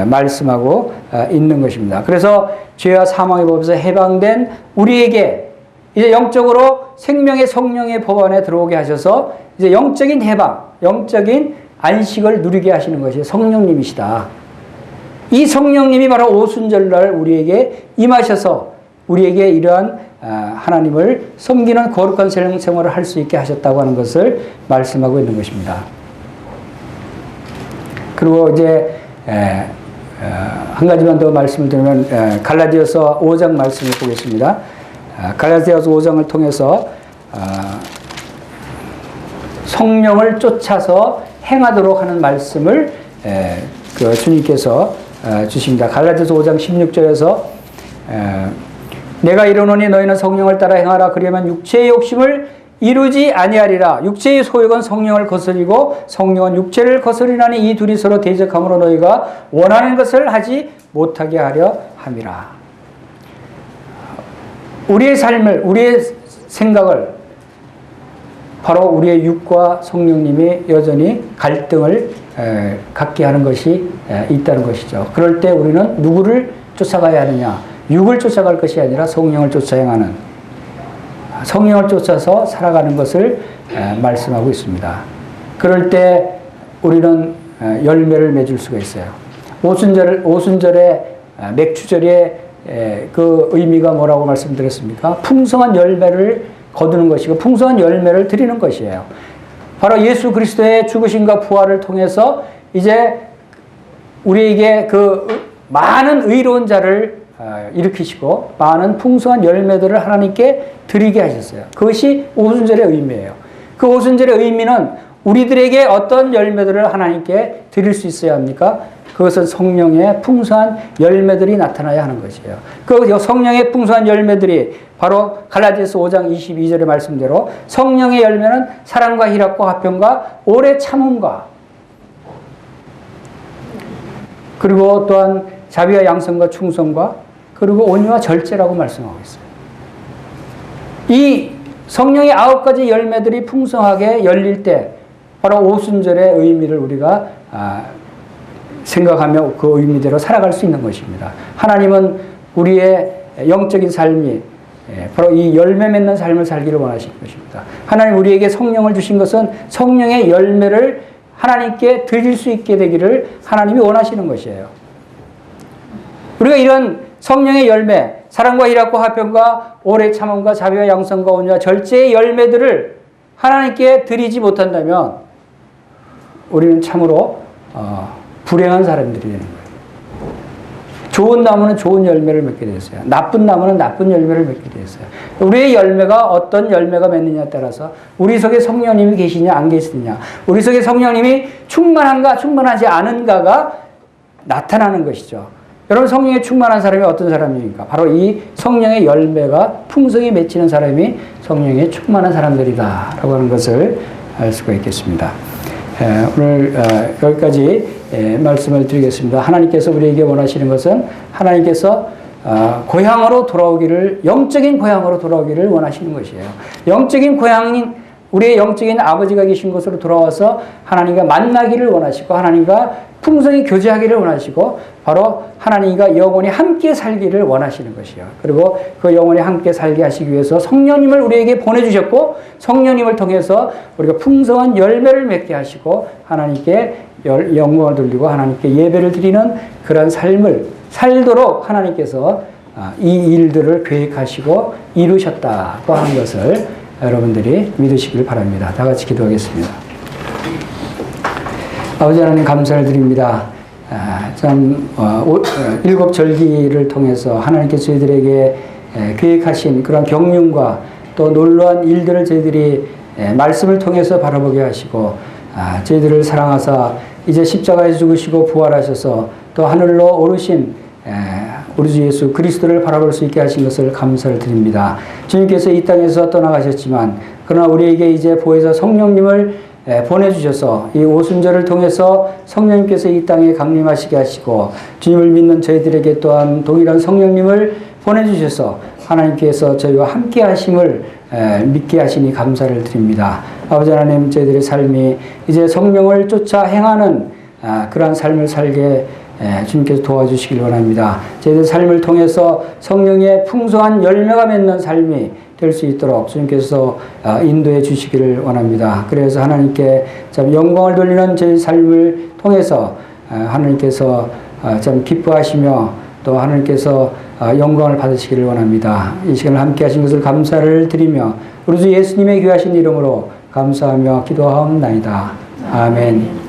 S1: 말씀하고 있는 것입니다. 그래서 죄와 사망의 법에서 해방된 우리에게 이제 영적으로 생명의 성령의 법 안에 들어오게 하셔서 이제 영적인 해방, 영적인 안식을 누리게 하시는 것이 성령님이시다. 이 성령님이 바로 오순절날 우리에게 임하셔서 우리에게 이러한 하나님을 섬기는 거룩한 생활을 할 수 있게 하셨다고 하는 것을 말씀하고 있는 것입니다. 그리고 이제 한 가지만 더 말씀을 드리면 갈라디아서 5장 말씀을 보겠습니다. 갈라디아서 5장을 통해서 성령을 쫓아서 행하도록 하는 말씀을 그 주님께서 주십니다. 갈라디아서 5장 16절에서 내가 이르노니 너희는 성령을 따라 행하라. 그리하면 육체의 욕심을 이루지 아니하리라. 육체의 소욕은 성령을 거스리고 성령은 육체를 거스리나니 이 둘이 서로 대적함으로 너희가 원하는 것을 하지 못하게 하려 함이라. 우리의 삶을, 우리의 생각을 바로 우리의 육과 성령님이 여전히 갈등을 갖게 하는 것이 있다는 것이죠. 그럴 때 우리는 누구를 쫓아가야 하느냐? 육을 쫓아갈 것이 아니라 성령을 쫓아 행하는, 성령을 쫓아서 살아가는 것을 말씀하고 있습니다. 그럴 때 우리는 열매를 맺을 수가 있어요. 오순절의 맥주절의 그 의미가 뭐라고 말씀드렸습니까? 풍성한 열매를 거두는 것이고 풍성한 열매를 드리는 것이에요. 바로 예수 그리스도의 죽으심과 부활을 통해서 이제 우리에게 그 많은 의로운 자를 일으키시고 많은 풍성한 열매들을 하나님께 드리게 하셨어요. 그것이 오순절의 의미예요. 그 오순절의 의미는 우리들에게 어떤 열매들을 하나님께 드릴 수 있어야 합니까? 그것은 성령의 풍성한 열매들이 나타나야 하는 것이에요. 그 성령의 풍성한 열매들이 바로 갈라디아서 5장 22절의 말씀대로 성령의 열매는 사랑과 희락과 화평과 오래 참음과 그리고 또한 자비와 양선과 충성과 그리고 온유와 절제라고 말씀하고 있어요. 이 성령의 9가지 열매들이 풍성하게 열릴 때 바로 오순절의 의미를 우리가 생각하며 그 의미대로 살아갈 수 있는 것입니다. 하나님은 우리의 영적인 삶이 바로 이 열매 맺는 삶을 살기를 원하시는 것입니다. 하나님 우리에게 성령을 주신 것은 성령의 열매를 하나님께 드릴 수 있게 되기를 하나님이 원하시는 것이에요. 우리가 이런 성령의 열매, 사랑과 희락과 화평과 오래 참음과 자비와 양선과 온유와 절제의 열매들을 하나님께 드리지 못한다면 우리는 참으로 불행한 사람들이 되는 거예요. 좋은 나무는 좋은 열매를 맺게 되었어요. 나쁜 나무는 나쁜 열매를 맺게 되었어요. 우리의 열매가 어떤 열매가 맺느냐에 따라서 우리 속에 성령님이 계시냐 안 계시느냐, 우리 속에 성령님이 충만한가 충만하지 않은가가 나타나는 것이죠. 여러분 성령에 충만한 사람이 어떤 사람입니까? 바로 이 성령의 열매가 풍성히 맺히는 사람이 성령에 충만한 사람들이다 라고 하는 것을 알 수가 있겠습니다. 오늘 여기까지 말씀을 드리겠습니다. 하나님께서 우리에게 원하시는 것은 하나님께서 고향으로 돌아오기를, 영적인 고향으로 돌아오기를 원하시는 것이에요. 영적인 고향인 우리의 영적인 아버지가 계신 곳으로 돌아와서 하나님과 만나기를 원하시고 하나님과 풍성히 교제하기를 원하시고 바로 하나님과 영원히 함께 살기를 원하시는 것이에요. 그리고 그 영원히 함께 살게 하시기 위해서 성령님을 우리에게 보내주셨고 성령님을 통해서 우리가 풍성한 열매를 맺게 하시고 하나님께 영광을 돌리고 하나님께 예배를 드리는 그런 삶을 살도록 하나님께서 이 일들을 계획하시고 이루셨다고 하는 것을 여러분들이 믿으시길 바랍니다. 다 같이 기도하겠습니다. 아버지 하나님 감사를 드립니다. 일곱 절기를 통해서 하나님께서 저희들에게 계획하신 그런 경륜과 또 놀라운 일들을 저희들이 말씀을 통해서 바라보게 하시고 저희들을 사랑하사 이제 십자가에 죽으시고 부활하셔서 또 하늘로 오르신 우리 주 예수 그리스도를 바라볼 수 있게 하신 것을 감사를 드립니다. 주님께서 이 땅에서 떠나가셨지만 그러나 우리에게 이제 보혜사 성령님을 보내주셔서 이 오순절을 통해서 성령님께서 이 땅에 강림하시게 하시고 주님을 믿는 저희들에게 또한 동일한 성령님을 보내주셔서 하나님께서 저희와 함께 하심을 믿게 하시니 감사를 드립니다. 아버지 하나님 저희들의 삶이 이제 성령을 쫓아 행하는 그러한 삶을 살게 주님께서 도와주시길 원합니다. 저희들 삶을 통해서 성령의 풍성한 열매가 맺는 삶이 될 수 있도록 주님께서 인도해 주시기를 원합니다. 그래서 하나님께 참 영광을 돌리는 저희 삶을 통해서 하나님께서 참 기뻐하시며 또 하나님께서 영광을 받으시기를 원합니다. 이 시간을 함께 하신 것을 감사를 드리며 우리 주 예수님의 귀하신 이름으로 감사하며 기도하옵나이다. 아멘.